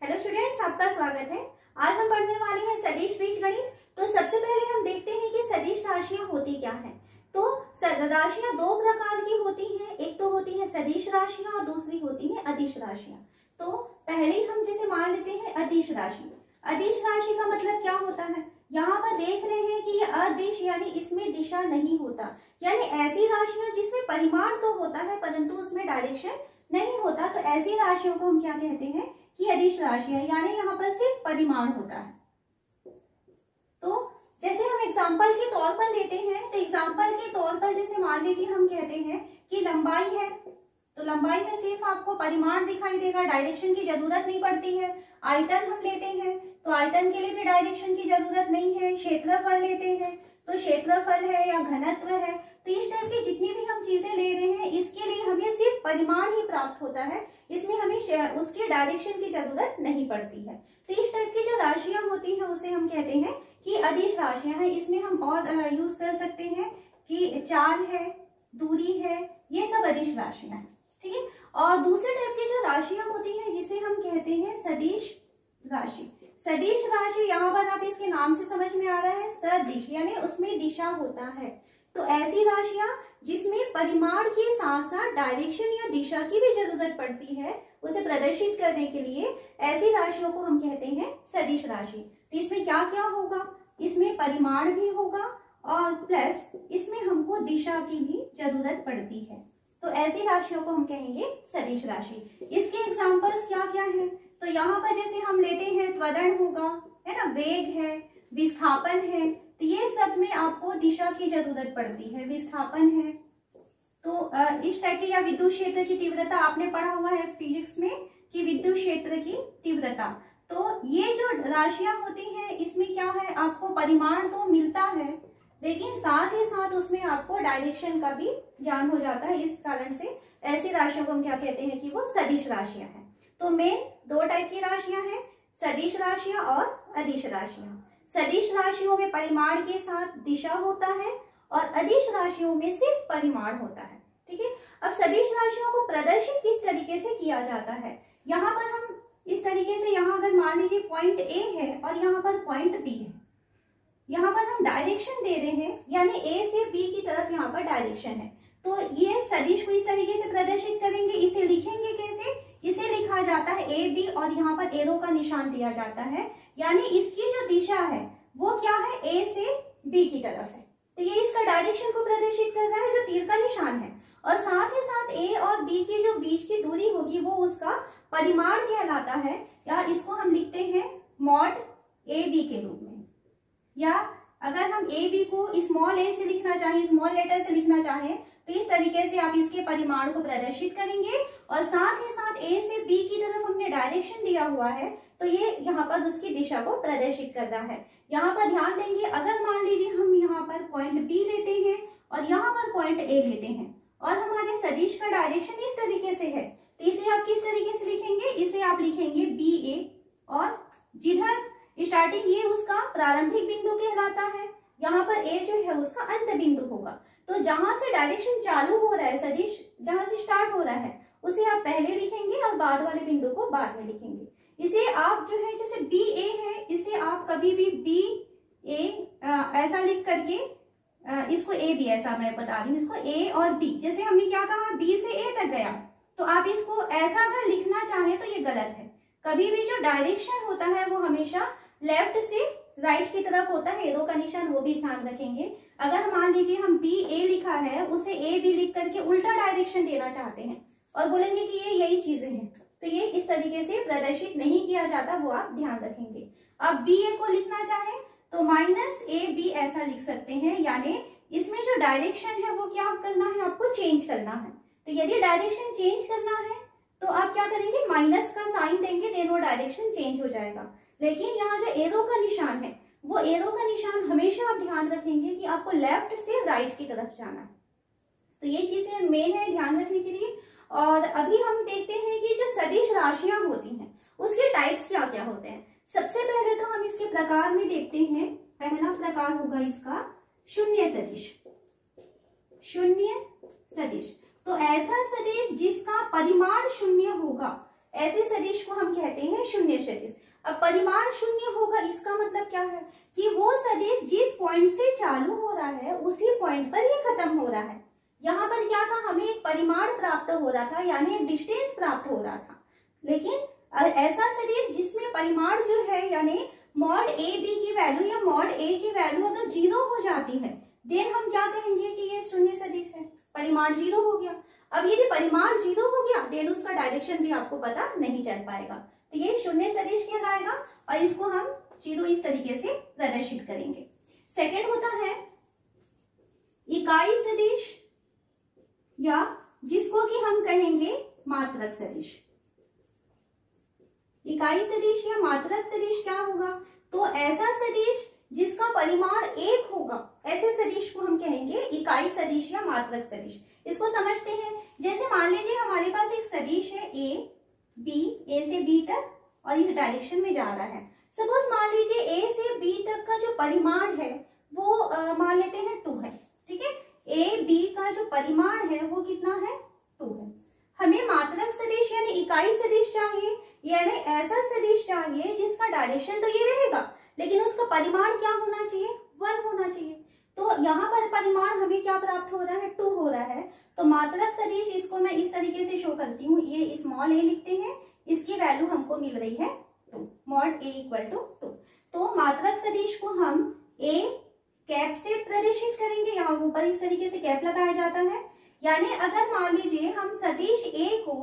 Hello students, आपका स्वागत है। आज हम पढ़ने वाले हैं सदिश बीजगणित। तो सबसे पहले हम देखते हैं कि सदिश राशियां होती क्या हैं। तो राशियां दो प्रकार की होती हैं, एक तो होती है सदिश राशियां और दूसरी होती है अदिश राशियां। तो पहले हम जैसे मान लेते हैं अदिश राशि। अदिश राशि का मतलब क्या होता है, यहाँ पर देख रहे हैं कि ये अदिश यानी इसमें दिशा नहीं होता, यानी ऐसी राशियां जिसमें परिमाण तो होता है परंतु उसमें डायरेक्शन नहीं होता, तो ऐसी राशियों को हम क्या कहते हैं कि अदिश राशि है, यानी यहाँ पर सिर्फ परिमाण होता है। तो जैसे हम एग्जाम्पल के तौर पर लेते हैं, तो एग्जाम्पल के तौर पर जैसे मान लीजिए हम कहते हैं कि लंबाई है, तो लंबाई में सिर्फ आपको परिमाण दिखाई देगा, डायरेक्शन की जरूरत नहीं पड़ती है। आयतन हम लेते हैं तो आयतन के लिए भी डायरेक्शन की जरूरत नहीं है। क्षेत्रफल लेते हैं तो क्षेत्रफल है या घनत्व है, तो इस टाइप की जितनी भी हम चीजें ले रहे हैं इसके लिए हमें सिर्फ परिमाण ही प्राप्त होता है, इसमें हमें उसके डायरेक्शन की जरूरत नहीं पड़ती है। तो इस टाइप की जो राशियां होती हैं उसे हम कहते हैं कि अदिश राशियां हैं। इसमें हम और यूज कर सकते हैं कि चाल है, दूरी है, ये सब अदिश राशियां हैं, ठीक है। और दूसरे टाइप की जो राशियां होती हैं जिसे हम कहते हैं सदिश राशि। सदिश राशि यहाँ पर आप इसके नाम से समझ में आ रहा है, सदिश यानी उसमें दिशा होता है। तो ऐसी राशियां जिसमें परिमाण के साथ साथ डायरेक्शन या दिशा की भी जरूरत पड़ती है उसे प्रदर्शित करने के लिए, ऐसी राशियों को हम कहते हैं सदिश राशि। तो इसमें क्या क्या होगा, इसमें परिमाण भी होगा और प्लस इसमें हमको दिशा की भी जरूरत पड़ती है, तो ऐसी राशियों को हम कहेंगे सदिश राशि। इसके एग्जाम्पल्स क्या क्या है, तो यहाँ पर जैसे हम लेते हैं त्वरण होगा, है ना, वेग है, विस्थापन है, तो ये सब में आपको दिशा की जरूरत पड़ती है। विस्थापन है तो इस टाइप की, या विद्युत क्षेत्र की तीव्रता आपने पढ़ा हुआ है फिजिक्स में कि विद्युत क्षेत्र की तीव्रता। तो ये जो राशियां होती हैं इसमें क्या है, आपको परिमाण तो मिलता है लेकिन साथ ही साथ उसमें आपको डायरेक्शन का भी ज्ञान हो जाता है। इस कारण से ऐसी राशियों को हम क्या कहते हैं कि वो सदिश राशियां हैं। तो मेन दो टाइप की राशियां हैं, सदिश राशियां और अदिश राशियां। सदिश राशियों में परिमाण के साथ दिशा होता है और अदिश राशियों में सिर्फ परिमाण होता है, ठीक है। अब सदिश राशियों को प्रदर्शित किस तरीके से किया जाता है, यहाँ पर हम इस तरीके से, यहाँ अगर मान लीजिए पॉइंट ए है और यहाँ पर पॉइंट बी है, यहाँ पर हम डायरेक्शन दे रहे हैं यानी ए से बी की तरफ यहाँ पर डायरेक्शन है, तो ये सदिश को इस तरीके से प्रदर्शित करेंगे। इसे लिखेंगे कैसे, इसे लिखा जाता है ए बी और यहाँ पर एरो का निशान दिया जाता है, यानी इसकी जो दिशा है वो क्या है, ए से बी की तरफ है। तो ये इसका डायरेक्शन को प्रदर्शित कर रहा है जो तीर का निशान है, और साथ ही साथ ए और बी की जो बीच की दूरी होगी वो उसका परिमाण कहलाता है, या इसको हम लिखते हैं मॉड ए बी के रूप में। या अगर हम ए बी को स्मॉल ए से लिखना चाहें, स्मॉल लेटर से लिखना चाहें, तो इस तरीके से आप इसके परिमाण को प्रदर्शित करेंगे। और साथ ही साथ ए से बी की तरफ हमने डायरेक्शन दिया हुआ है तो ये यहाँ पर उसकी दिशा को प्रदर्शित कर रहा है। यहाँ पर ध्यान देंगे, अगर मान लीजिए हम यहाँ पर पॉइंट बी लेते हैं और यहाँ पर पॉइंट ए लेते हैं और हमारे सदिश का डायरेक्शन इस तरीके से है, तो इसे आप किस तरीके से लिखेंगे, इसे आप लिखेंगे बी ए, और जिधर स्टार्टिंग ये उसका प्रारंभिक बिंदु कहलाता है, यहाँ पर ए जो है उसका अंत बिंदु होगा। तो जहां से डायरेक्शन चालू हो रहा है, सदिश जहां से स्टार्ट हो रहा है उसे आप पहले लिखेंगे और बाद वाले बिंदु को बाद में लिखेंगे। इसे आप जो है, जैसे बी ए है, इसे आप कभी भी बी ए ऐसा लिख करके, इसको ए बी ऐसा मैं बता रही हूँ, इसको ए और बी, जैसे हमने क्या कहा बी से ए तक गया, तो आप इसको ऐसा अगर लिखना चाहें तो ये गलत है। कभी भी जो डायरेक्शन होता है वो हमेशा लेफ्ट से राइट की तरफ होता है, एरो का निशान वो भी ध्यान रखेंगे। अगर मान लीजिए हम बी ए लिखा है, उसे ए बी लिख करके उल्टा डायरेक्शन देना चाहते हैं और बोलेंगे कि ये यही चीजें हैं, तो ये इस तरीके से प्रदर्शित नहीं किया जाता, वो आप ध्यान रखेंगे। अब बी ए को लिखना चाहें तो माइनस ए बी ऐसा लिख सकते हैं, यानी इसमें जो डायरेक्शन है वो क्या करना है, आपको चेंज करना है। तो यदि डायरेक्शन चेंज करना है तो आप क्या करेंगे, माइनस का साइन देंगे, देन वो डायरेक्शन चेंज हो जाएगा। लेकिन यहाँ जो एरो का निशान है वो एरो का निशान हमेशा आप ध्यान रखेंगे कि आपको लेफ्ट से राइट की तरफ जाना है। तो ये चीजें मेन है ध्यान रखने के लिए। और अभी हम देखते हैं कि जो सदिश राशियां होती हैं उसके टाइप्स क्या क्या होते हैं। सबसे पहले तो हम इसके प्रकार में देखते हैं, पहला प्रकार होगा इसका शून्य सदिश। शून्य सदिश तो ऐसा सदिश जिसका परिमाण शून्य होगा, ऐसे सदिश को हम कहते हैं शून्य सदिश। अब परिमाण शून्य होगा इसका मतलब क्या है कि वो सदिश जिस पॉइंट से चालू हो रहा है उसी पॉइंट पर ही खत्म हो रहा है। यहाँ पर क्या था, हमें एक परिमाण प्राप्त हो रहा था, यानी एक डिस्टेंस प्राप्त हो रहा था। लेकिन ऐसा सदिश जिसमें परिमाण जो है यानी मॉड ए बी की वैल्यू या मॉड ए की वैल्यू अगर 0 हो जाती है, देन हम क्या कहेंगे कि ये शून्य सदिश है, परिमाण 0 हो गया। अब यदि परिमाण 0 हो गया देन उसका डायरेक्शन भी आपको पता नहीं चल पाएगा, तो ये शून्य सदिश कहलाएगा और इसको हम 0 इस तरीके से प्रदर्शित करेंगे। सेकंड होता है इकाई सदिश या जिसको कि हम कहेंगे मात्रक सदिश। इकाई सदिश या मात्रक सदिश क्या होगा, तो ऐसा सदिश जिसका परिमाण 1 होगा, ऐसे सदिश को हम कहेंगे इकाई सदिश या मात्रक सदिश। इसको समझते हैं, जैसे मान लीजिए हमारे पास एक सदिश है ए से बी तक और इस डायरेक्शन में जा रहा है। सपोज मान लीजिए ए से बी तक का जो परिमाण है वो मान लेते हैं 2 है, ठीक है। ए बी का जो परिमाण है वो कितना है, 2 है। हमें मात्रक सदिश यानी इकाई सदिश चाहिए, यानी ऐसा सदिश चाहिए जिसका डायरेक्शन तो ये रहेगा लेकिन उसका परिमाण क्या होना चाहिए, 1 होना चाहिए। तो यहाँ पर परिमाण हमें क्या प्राप्त हो रहा है, 2 हो रहा है। तो मात्रक सदिश, इसको मैं इस तरीके से शो करती हूँ, ये स्मॉल ए लिखते हैं, इसकी वैल्यू हमको मिल रही है 2, मॉड ए इक्वल टू 2। तो मात्रक सदिश को हम ए कैप से प्रदर्शित करेंगे, यहाँ ऊपर इस तरीके से कैप लगाया जाता है। यानी अगर मान लीजिए हम सदिश ए को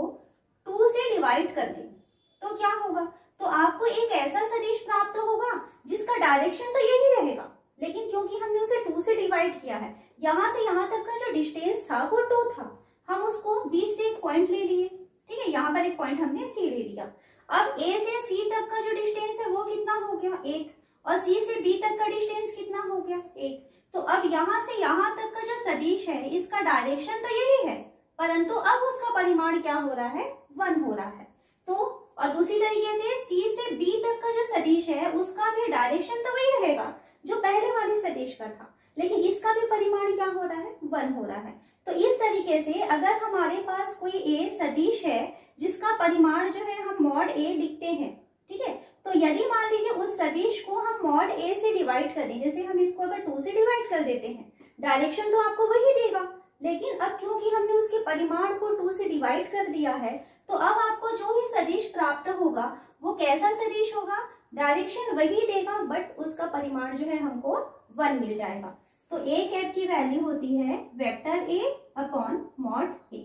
2 से डिवाइड कर दें तो क्या होगा, तो आपको एक ऐसा सदिश प्राप्त होगा जिसका डायरेक्शन तो यही रहेगा, लेकिन क्योंकि हमने उसे 2 से डिवाइड किया है, यहाँ से यहाँ तक का जो डिस्टेंस था वो 2 था, हम उसको बीच से एक पॉइंट ले लिए, ठीक है। यहाँ पर एक पॉइंट हमने सी ले लिया। अब ए से सी तक का जो डिस्टेंस है वो कितना हो गया, 1, और सी से बी तक का डिस्टेंस कितना हो गया, 1। तो अब यहाँ से यहाँ तक का जो सदिश है इसका डायरेक्शन तो यही है, परंतु अब उसका परिमाण क्या हो रहा है, 1 हो रहा है। तो और दूसरी तरीके से सी से बी तक का जो सदिश है उसका भी डायरेक्शन तो वही रहेगा जो पहले वाले सदिश का था, लेकिन इसका भी परिमाण क्या हो रहा है, 1 हो रहा है। तो इस तरीके से अगर हमारे पास कोई ए सदिश है जिसका परिमाण जो है हम मॉड ए लिखते हैं, ठीक है, तो यदि मान लीजिए उस सदिश को हम मॉड ए से डिवाइड कर दें, जैसे हम इसको अगर 2 से डिवाइड कर देते हैं, डायरेक्शन तो आपको वही देगा, लेकिन अब क्योंकि हमने उसके परिमाण को 2 से डिवाइड कर दिया है, तो अब आपको जो भी सदिश प्राप्त होगा वो कैसा सदिश होगा, डायरेक्शन वही देगा बट उसका परिमाण जो है हमको 1 मिल जाएगा। तो ए कैप की वैल्यू होती है वेक्टर ए अपॉन मॉड ए।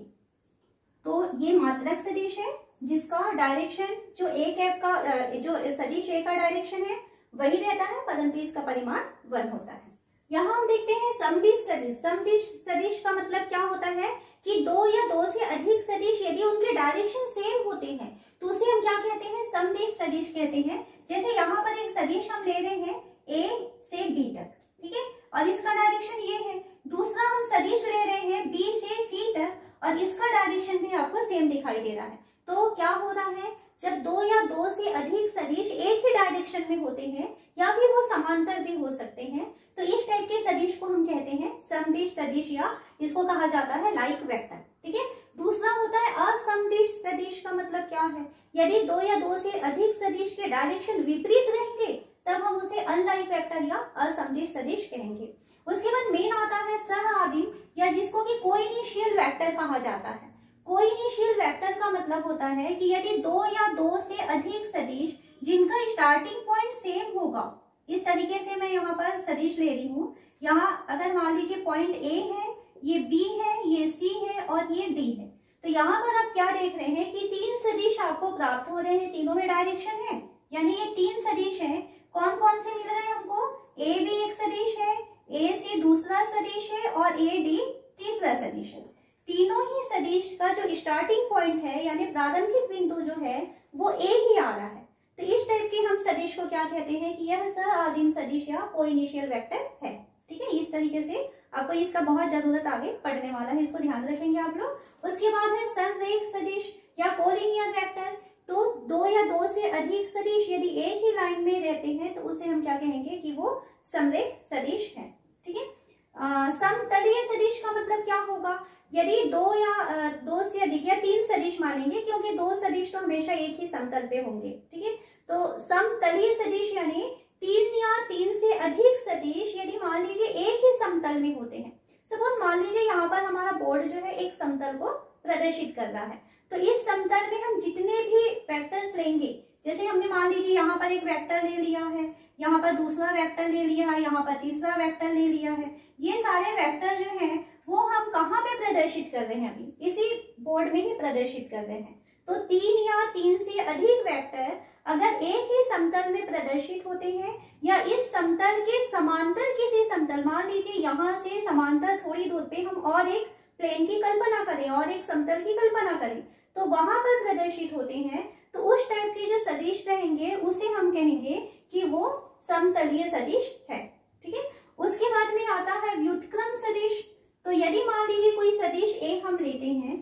तो ये मात्रक सदिश है जिसका डायरेक्शन जो ए कैप का जो सदिश ए का डायरेक्शन है वही रहता है, परंतु इसका परिमाण 1 होता है। यहाँ हम देखते हैं समदिश सदिश। समदिश सदिश का मतलब क्या होता है कि 2 या 2 से अधिक सदिश यदि उनके डायरेक्शन सेम होते हैं तो उसे हम क्या कहते हैं, समदिश सदिश कहते हैं। जैसे यहाँ पर एक सदिश हम ले रहे हैं ए से बी तक, ठीक है, और इसका डायरेक्शन ये है। दूसरा हम सदिश ले रहे हैं बी से सी तक और इसका डायरेक्शन भी आपको सेम दिखाई दे रहा है। तो क्या हो रहा है, जब 2 या 2 से अधिक सदिश एक ही डायरेक्शन में होते हैं या फिर वो समांतर भी हो सकते हैं, तो इस टाइप के सदिश को हम कहते हैं समदिश सदिश या इसको कहा जाता है लाइक वेक्टर, ठीक है। दूसरा होता है असमदिश सदिश। का मतलब क्या है, यदि 2 या 2 से अधिक सदिश के डायरेक्शन विपरीत रहेंगे तब हम उसे अनलाइक वेक्टर या असमदिश सदिश कहेंगे। उसके बाद मेन आता है सह आदिम या जिसको कि कोइनिशियल वेक्टर कहा जाता है। कोइनिशियल वेक्टर का मतलब होता है कि यदि 2 या 2 से अधिक सदिश जिनका स्टार्टिंग पॉइंट सेम होगा, इस तरीके से मैं यहाँ पर सदिश ले रही हूँ। यहाँ अगर मान लीजिए पॉइंट ए है, ये बी है, ये सी है और ये डी है, तो यहाँ पर आप क्या देख रहे हैं कि 3 सदिश आपको प्राप्त हो रहे हैं, तीनों में डायरेक्शन है, यानी ये 3 सदिश हैं। कौन कौन से मिल रहे हैं हमको, ए बी एक सदिश है, ए सी दूसरा सदिश है और ए डी तीसरा सदिश है। तीनों ही सदिश का जो स्टार्टिंग पॉइंट है यानी प्रारंभिक बिंदु जो है वो ए ही आ रहा है। तो इस टाइप के हम सदिश को क्या कहते हैं कि यह सह आदिम सदिश या कोइनिशियल वेक्टर है, ठीक है। इस तरीके से आपको इसका बहुत जरूरत आगे पढ़ने वाला है, इसको ध्यान रखेंगे आप लोग। उसके बाद है संरेख सदिश या कोलिनियर वेक्टर। तो 2 या 2 से अधिक सदिश यदि एक ही लाइन में रहते हैं तो उसे हम क्या कहेंगे कि वो संरेख सदिश है, ठीक है। समतलीय सदिश का मतलब क्या होगा, यदि दो से अधिक या 3 सदिश मानेंगे, क्योंकि 2 सदिश तो हमेशा एक ही समतल पे होंगे, ठीक है। तो समतलीय सदिश यानी 3 या 3 से अधिक सदिश यदि मान लीजिए एक ही समतल में होते हैं। सपोज मान लीजिए यहाँ पर हमारा बोर्ड जो है एक समतल को प्रदर्शित कर रहा है, तो इस समतल में हम जितने भी वेक्टर्स लेंगे, जैसे हमने मान लीजिए यहाँ पर एक वेक्टर ले लिया है, यहाँ पर दूसरा वेक्टर ले लिया है, यहाँ पर तीसरा वेक्टर ले लिया है, ये सारे वेक्टर जो हैं वो हम कहाँ पे प्रदर्शित कर रहे हैं, अभी इसी बोर्ड में ही प्रदर्शित कर रहे हैं। तो 3 या 3 से अधिक वेक्टर अगर एक ही समतल में प्रदर्शित होते हैं या इस समतल के समांतर किसी समतल, मान लीजिए यहाँ से समांतर थोड़ी दूर पे हम और एक प्लेन की कल्पना करें और एक समतल की कल्पना करें, तो वहां पर प्रदर्शित होते हैं, तो उस टाइप के जो सदिश रहेंगे उसे हम कहेंगे कि वो समतलीय सदिश है, ठीक है। उसके बाद में आता है व्युत्क्रम सदिश। तो यदि मान लीजिए कोई सदिश ए हम लेते हैं,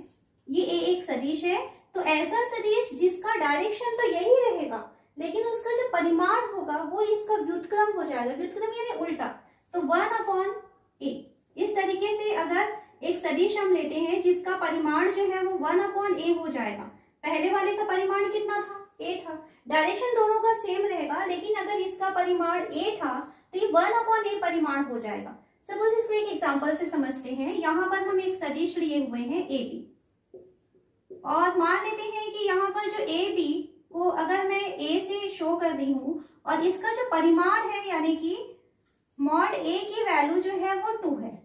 ये ए एक सदिश है, तो ऐसा सदिश जिसका डायरेक्शन तो यही रहेगा लेकिन उसका जो परिमाण होगा वो इसका व्युत्क्रम हो जाएगा। व्युत्क्रम यानी उल्टा, तो 1/a। इस तरीके से अगर एक सदिश हम लेते हैं जिसका परिमाण जो है वो 1/a हो जाएगा। पहले वाले का परिमाण कितना था, a था, डायरेक्शन दोनों का सेम रहेगा, लेकिन अगर इसका परिमाण a था तो ये 1/a परिमाण हो जाएगा। सपोज इसको एक एग्जांपल से समझते हैं। यहाँ पर हम एक सदिश लिए हुए हैं AB, और मान लेते हैं कि यहाँ पर जो AB को अगर मैं A से शो कर दी हूँ और इसका जो परिमाण है यानी कि मॉड A की वैल्यू जो है वो 2 है,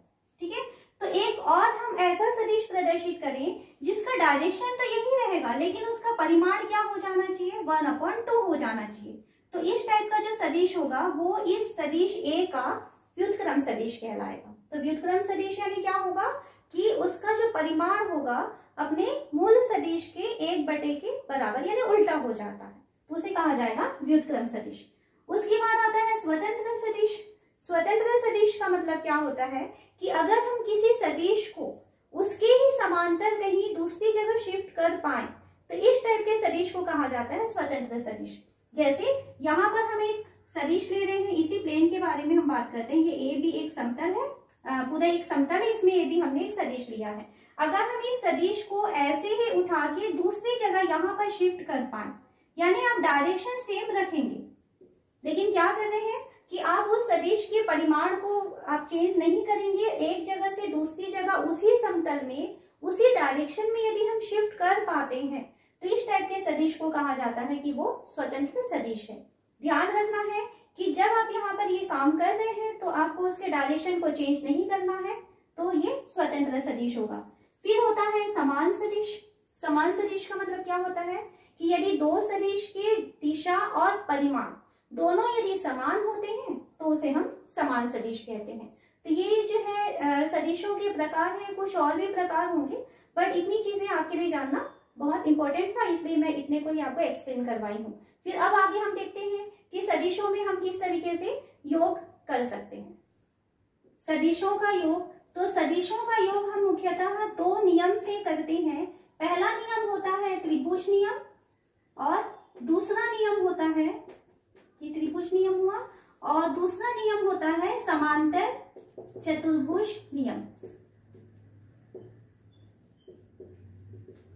ठीक है। तो एक और हम ऐसा सदिश प्रदर्शित करें जिसका डायरेक्शन तो यही रहेगा लेकिन उसका परिमाण क्या हो जाना चाहिए, 1/2 हो जाना चाहिए। तो इस टाइप का जो सदिश होगा वो इस सदिश A का व्युत्क्रम सदिश कहलाएगा। तो व्युत्क्रम सदिश यानी क्या होगा कि उसका जो परिमाण होगा अपने मूल सदिश के 1/, के बराबर यानी उल्टा हो जाता है, तो उसे कहा जाएगा व्युत्क्रम सदिश। उसके बाद आता है स्वतंत्र सदिश। स्वतंत्र सदिश का मतलब क्या होता है कि अगर हम किसी सदिश को उसके ही समांतर कहीं दूसरी जगह शिफ्ट कर पाए तो इस टाइप के सदिश को कहा जाता है स्वतंत्र सदिश। जैसे यहाँ पर हम एक सदिश ले रहे हैं, इसी प्लेन के बारे में हम बात करते हैं। ये ए बी एक समतल है, पूरा एक समतल है, इसमें ए बी हमने एक सदिश लिया है। अगर हम इस सदिश को ऐसे ही उठा के दूसरी जगह यहाँ पर शिफ्ट कर पाए, यानी आप डायरेक्शन सेम रखेंगे लेकिन क्या कर रहे हैं कि आप उस सदिश के परिमाण को आप चेंज नहीं करेंगे, एक जगह से दूसरी जगह उसी समतल में उसी डायरेक्शन में यदि हम शिफ्ट कर पाते हैं तो इस टाइप के सदिश को कहा जाता है कि वो स्वतंत्र सदिश है। ध्यान रखना है कि जब आप यहाँ पर ये काम कर रहे हैं तो आपको उसके डायरेक्शन को चेंज नहीं करना है, तो ये स्वतंत्र सदिश होगा। फिर होता है समान सदिश। समान सदिश का मतलब क्या होता है कि यदि दो सदिश की दिशा और परिमाण दोनों यदि समान होते हैं तो उसे हम समान सदिश कहते हैं। तो ये जो है सदिशों के प्रकार है, कुछ और भी प्रकार होंगे, बट इतनी चीजें आपके लिए जानना बहुत इंपॉर्टेंट था, इसलिए मैं इतने को ही आपको एक्सप्लेन करवाई हूँ। फिर अब आगे हम देखते हैं कि सदिशों में हम किस तरीके से योग कर सकते हैं। सदिशों का योग, तो सदिशों का योग हम मुख्यतः 2 नियम से करते हैं। पहला नियम होता है त्रिभुज नियम और दूसरा नियम होता है, ये त्रिभुज नियम हुआ, और दूसरा नियम होता है समांतर चतुर्भुज नियम।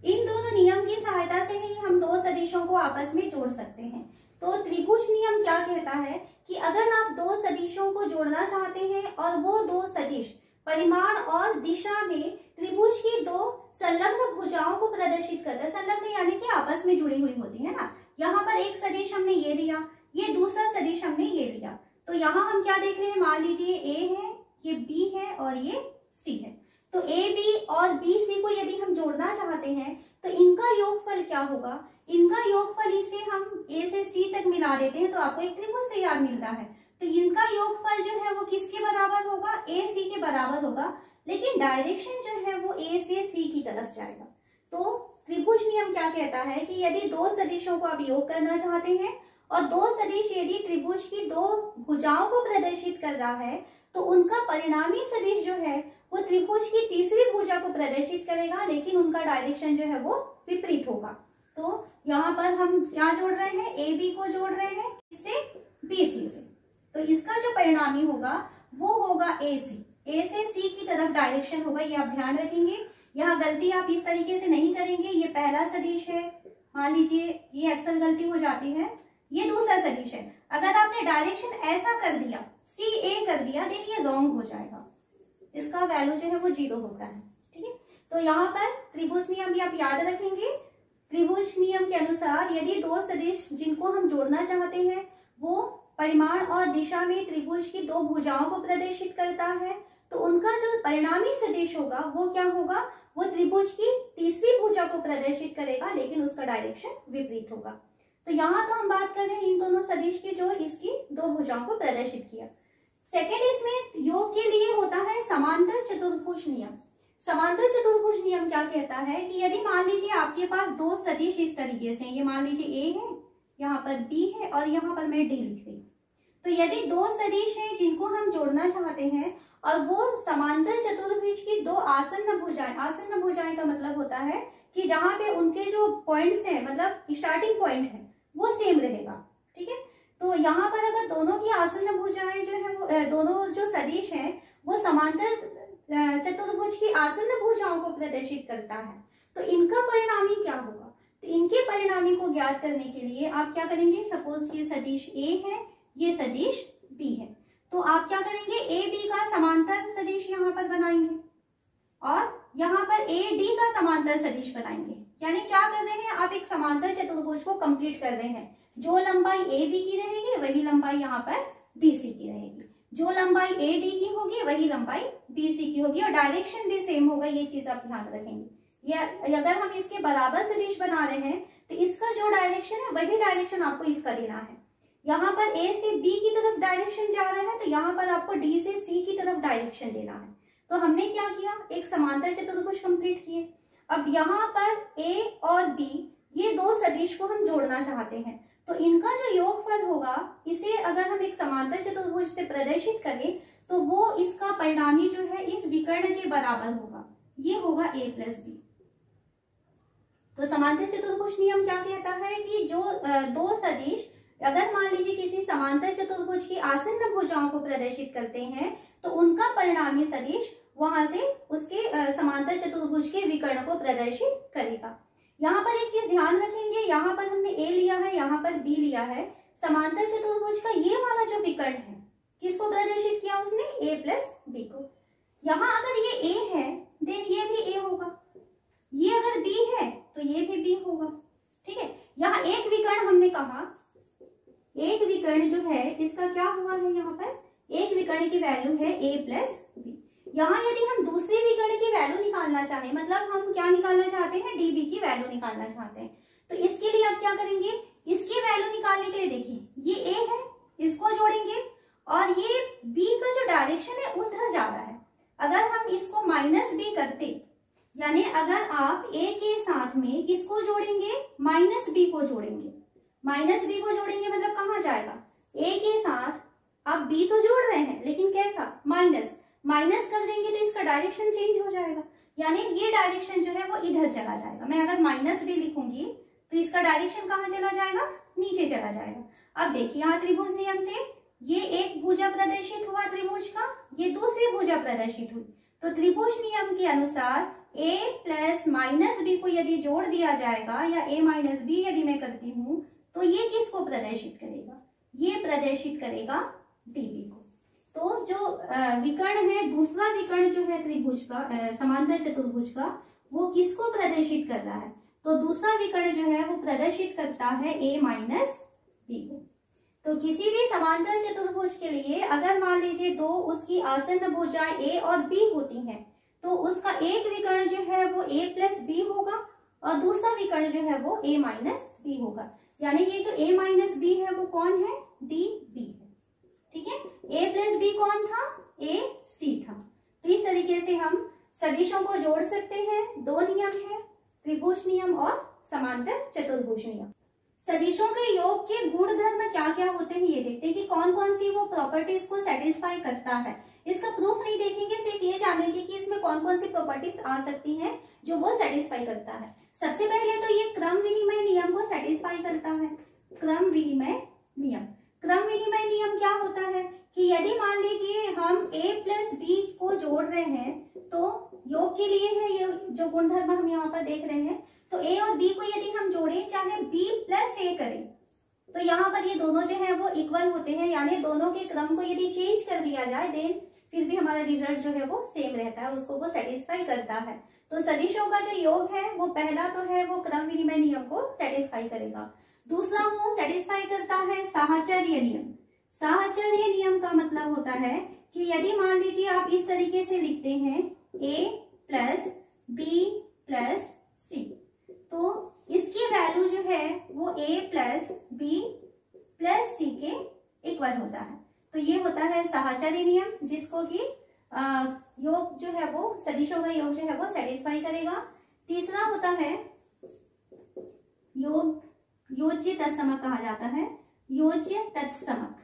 इन दोनों नियम की सहायता से ही हम 2 सदिशों को आपस में जोड़ सकते हैं। तो त्रिभुज नियम क्या कहता है कि अगर आप 2 सदिशों को जोड़ना चाहते हैं और वो 2 सदिश परिमाण और दिशा में त्रिभुज की 2 संलग्न भुजाओं को प्रदर्शित करते हैं, संलग्न यानी कि आपस में जुड़ी हुई होती है ना। यहाँ पर एक सदिश हमने ये लिया, ये दूसरा सदिश हमने ये लिया, तो यहाँ हम क्या देख रहे हैं, मान लीजिए ए है, ये बी है और ये सी है। तो ए बी और बी सी को यदि हम जोड़ना चाहते हैं तो इनका योगफल क्या होगा, इनका योगफल इसे हम ए से सी तक मिला देते हैं तो आपको एक त्रिभुज तैयार मिलता है। तो इनका योगफल जो है वो किसके बराबर होगा, ए सी के बराबर होगा, लेकिन डायरेक्शन जो है वो ए से सी की तरफ जाएगा। तो त्रिभुज नियम क्या कहता है कि यदि 2 सदिशों को आप योग करना चाहते हैं और 2 सदिश यदि त्रिभुज की 2 भुजाओं को प्रदर्शित कर रहा है तो उनका परिणामी सदिश जो है वो त्रिभुज की तीसरी भुजा को प्रदर्शित करेगा, लेकिन उनका डायरेक्शन जो है वो विपरीत होगा। तो यहाँ पर हम क्या जोड़ रहे हैं, ए बी को जोड़ रहे हैं इससे बी सी से, तो इसका जो परिणामी होगा वो होगा ए सी। ए से सी की तरफ डायरेक्शन होगा, ये आप ध्यान रखेंगे यहाँ गलती आप इस तरीके से नहीं करेंगे। ये पहला सदिश है, मान लीजिए ये अक्सर गलती हो जाती है, ये दूसरा सदिश है। अगर आपने डायरेक्शन ऐसा कर दिया, CA कर दिया, देन ये रॉन्ग हो जाएगा, इसका वैल्यू जो है वो 0 होता है। ठीक है, तो यहाँ पर त्रिभुज नियम भी आप याद रखेंगे। त्रिभुज नियम के अनुसार यदि दो सदिश जिनको हम जोड़ना चाहते हैं वो परिमाण और दिशा में त्रिभुज की दो भुजाओं को प्रदर्शित करता है, तो उनका जो परिणामी सदिश होगा वो क्या होगा, वो त्रिभुज की तीसरी भुजा को प्रदर्शित करेगा, लेकिन उसका डायरेक्शन विपरीत होगा। तो यहाँ तो हम बात कर रहे हैं इन दोनों सदिश की जो इसकी दो भुजाओं को प्रदर्शित किया। सेकेंड, इसमें योग के लिए होता है समांतर चतुर्भुज नियम। समांतर चतुर्भुज नियम क्या कहता है कि यदि मान लीजिए आपके पास दो सदिश इस तरीके से, ये मान लीजिए A है, यहाँ पर B है और यहाँ पर मैं D लिख रही हूँ, तो यदि दो सदिश हैं जिनको हम जोड़ना चाहते हैं और वो समांतर चतुर्भुज की दो आसन्न भुजाएं का मतलब होता है कि जहां पे उनके जो पॉइंट्स हैं, मतलब स्टार्टिंग पॉइंट है, वो सेम रहेगा। ठीक है, तो यहाँ पर अगर दोनों की आसन्न भुजाएं जो है वो दोनों जो सदिश हैं वो समांतर चतुर्भुज की आसन्न भुजाओं को प्रदर्शित करता है, तो इनका परिणामी क्या होगा। तो इनके परिणामी को ज्ञात करने के लिए आप क्या करेंगे, सपोज ये सदिश A है, ये सदिश B है, तो आप क्या करेंगे, AB का समांतर सदिश यहाँ पर बनाएंगे और यहाँ पर AD का समांतर सदिश बनाएंगे। यानी क्या कर रहे हैं, आप एक समांतर चतुर्भुज को कंप्लीट कर रहे हैं। जो लंबाई AB की रहेगी वही लंबाई यहाँ पर BC की रहेगी, जो लंबाई AD की होगी वही लंबाई BC की होगी और डायरेक्शन भी सेम होगा। ये चीज आप ध्यान रखेंगे। या अगर हम इसके बराबर सदिश बना रहे हैं तो इसका जो डायरेक्शन है वही डायरेक्शन आपको इसका देना है। यहाँ पर A से B की तरफ डायरेक्शन जा रहा है तो यहाँ पर आपको D से C की तरफ डायरेक्शन देना है। तो हमने क्या किया, एक समांतर चतुर्भुज कंप्लीट किए। अब यहाँ पर A और B ये दो सदिश को हम जोड़ना चाहते हैं, तो इनका जो योगफल होगा, इसे अगर हम एक समांतर चतुर्भुज से प्रदर्शित करें तो वो इसका परिणामी जो है इस विकर्ण के बराबर होगा, ये होगा A प्लस B। तो समांतर चतुर्भुज नियम क्या कहता है कि जो दो सदिश अगर मान लीजिए किसी समांतर चतुर्भुज की आसन्न भुजाओं को प्रदर्शित करते हैं तो उनका परिणामी सदिश वहां से उसके समांतर चतुर्भुज के विकर्ण को प्रदर्शित करेगा। यहाँ पर एक चीज ध्यान रखेंगे, यहाँ पर हमने A लिया है, यहाँ पर B लिया है। समांतर चतुर्भुज का ये वाला जो विकर्ण है किसको प्रदर्शित किया उसने, A प्लस B को। यहाँ अगर ये A है देन ये भी A होगा, ये अगर B है तो ये भी B होगा। ठीक है, यहाँ एक विकर्ण हमने कहा, एक विकर्ण जो है इसका क्या हुआ है, यहाँ पर एक विकर्ण की वैल्यू है A प्लस B। यहाँ यदि हम दूसरी विकर्ण की वैल्यू निकालना चाहें, मतलब हम क्या निकालना चाहते हैं, DB की वैल्यू निकालना चाहते हैं, तो इसके लिए आप क्या करेंगे, इसकी वैल्यू निकालने के लिए देखिए ये A है, इसको जोड़ेंगे और ये B का जो डायरेक्शन है उधर जा रहा है। अगर हम इसको माइनस B करते, यानी अगर आप A के साथ में किसको जोड़ेंगे, माइनस B को जोड़ेंगे, माइनस B को जोड़ेंगे मतलब कहाँ जाएगा, A के साथ आप B तो जोड़ रहे हैं लेकिन कैसा, माइनस, माइनस कर देंगे तो इसका डायरेक्शन चेंज हो जाएगा, यानी ये डायरेक्शन जो है वो इधर चला जाएगा। मैं अगर माइनस B लिखूंगी तो इसका डायरेक्शन कहाँ चला जाएगा, नीचे चला जाएगा। अब देखिए यहाँ त्रिभुज नियम से ये एक भुजा प्रदर्शित हुआ त्रिभुज का, ये दूसरी भुजा प्रदर्शित हुई, तो त्रिभुज नियम के अनुसार A प्लस माइनस B को यदि जोड़ दिया जाएगा या A माइनस B यदि मैं करती हूँ तो ये किसको प्रदर्शित करेगा, ये प्रदर्शित करेगा DB को। तो जो विकर्ण है, दूसरा विकर्ण जो है त्रिभुज का, समांतर चतुर्भुज का, वो किसको प्रदर्शित कर रहा है, तो दूसरा विकर्ण जो है वो प्रदर्शित करता है A माइनस B को। तो किसी भी समांतर चतुर्भुज के लिए अगर मान लीजिए दो उसकी आसन्न भुजाएं A और B होती हैं तो उसका एक विकर्ण जो है वो A प्लस B होगा और दूसरा विकर्ण जो है वो A माइनस B होगा। यानी ये जो A माइनस B है वो कौन है, DB है। ठीक है, A प्लस B कौन था, AC था। तो इस तरीके से हम सदिशों को जोड़ सकते हैं। दो नियम है, त्रिभुज नियम और समांतर चतुर्भुज नियम। सदिशों के योग के गुण धर्म क्या क्या होते हैं ये देखते हैं कि कौन कौन सी वो प्रॉपर्टीज को सेटिस्फाई करता है। इसका प्रूफ नहीं देखेंगे, सिर्फ ये जानेंगे कि इसमें कौन कौन सी प्रॉपर्टीज आ सकती हैं जो वो सेटिस्फाई करता है। सबसे पहले तो ये क्रम विनिमय नियम को सेटिस्फाई करता है। क्रम विनिमय नियम, क्रम विनिमय नियम क्या होता है कि यदि मान लीजिए हम a प्लस बी को जोड़ रहे हैं, तो योग के लिए है ये जो गुणधर्म हम यहाँ पर देख रहे हैं, तो a और b को यदि हम जोड़ें, चाहे b प्लस a करें, तो यहाँ पर ये दोनों जो है वो इक्वल होते हैं, यानी दोनों के क्रम को यदि चेंज कर दिया जाए देन फिर भी हमारा रिजल्ट जो है वो सेम रहता है, उसको वो सेटिस्फाई करता है। तो सदिशों का जो योग है वो पहला तो है वो क्रम विनिमय नियम को सेटिस्फाई करेगा, दूसरा वो सेटिस्फाई करता है साहचर्य नियम। साहचर्य नियम का मतलब होता है कि यदि मान लीजिए आप इस तरीके से लिखते हैं a plus B plus C, तो इसकी वैल्यू जो है वो a प्लस बी प्लस सी के इक्वल होता है। तो ये होता है साहचर्य नियम, जिसको कि योग जो है वो सदिशों का योग जो है वो सेटिस्फाई करेगा। तीसरा होता है योग योज्य तत्समक कहा जाता है। योज्य तत्समक,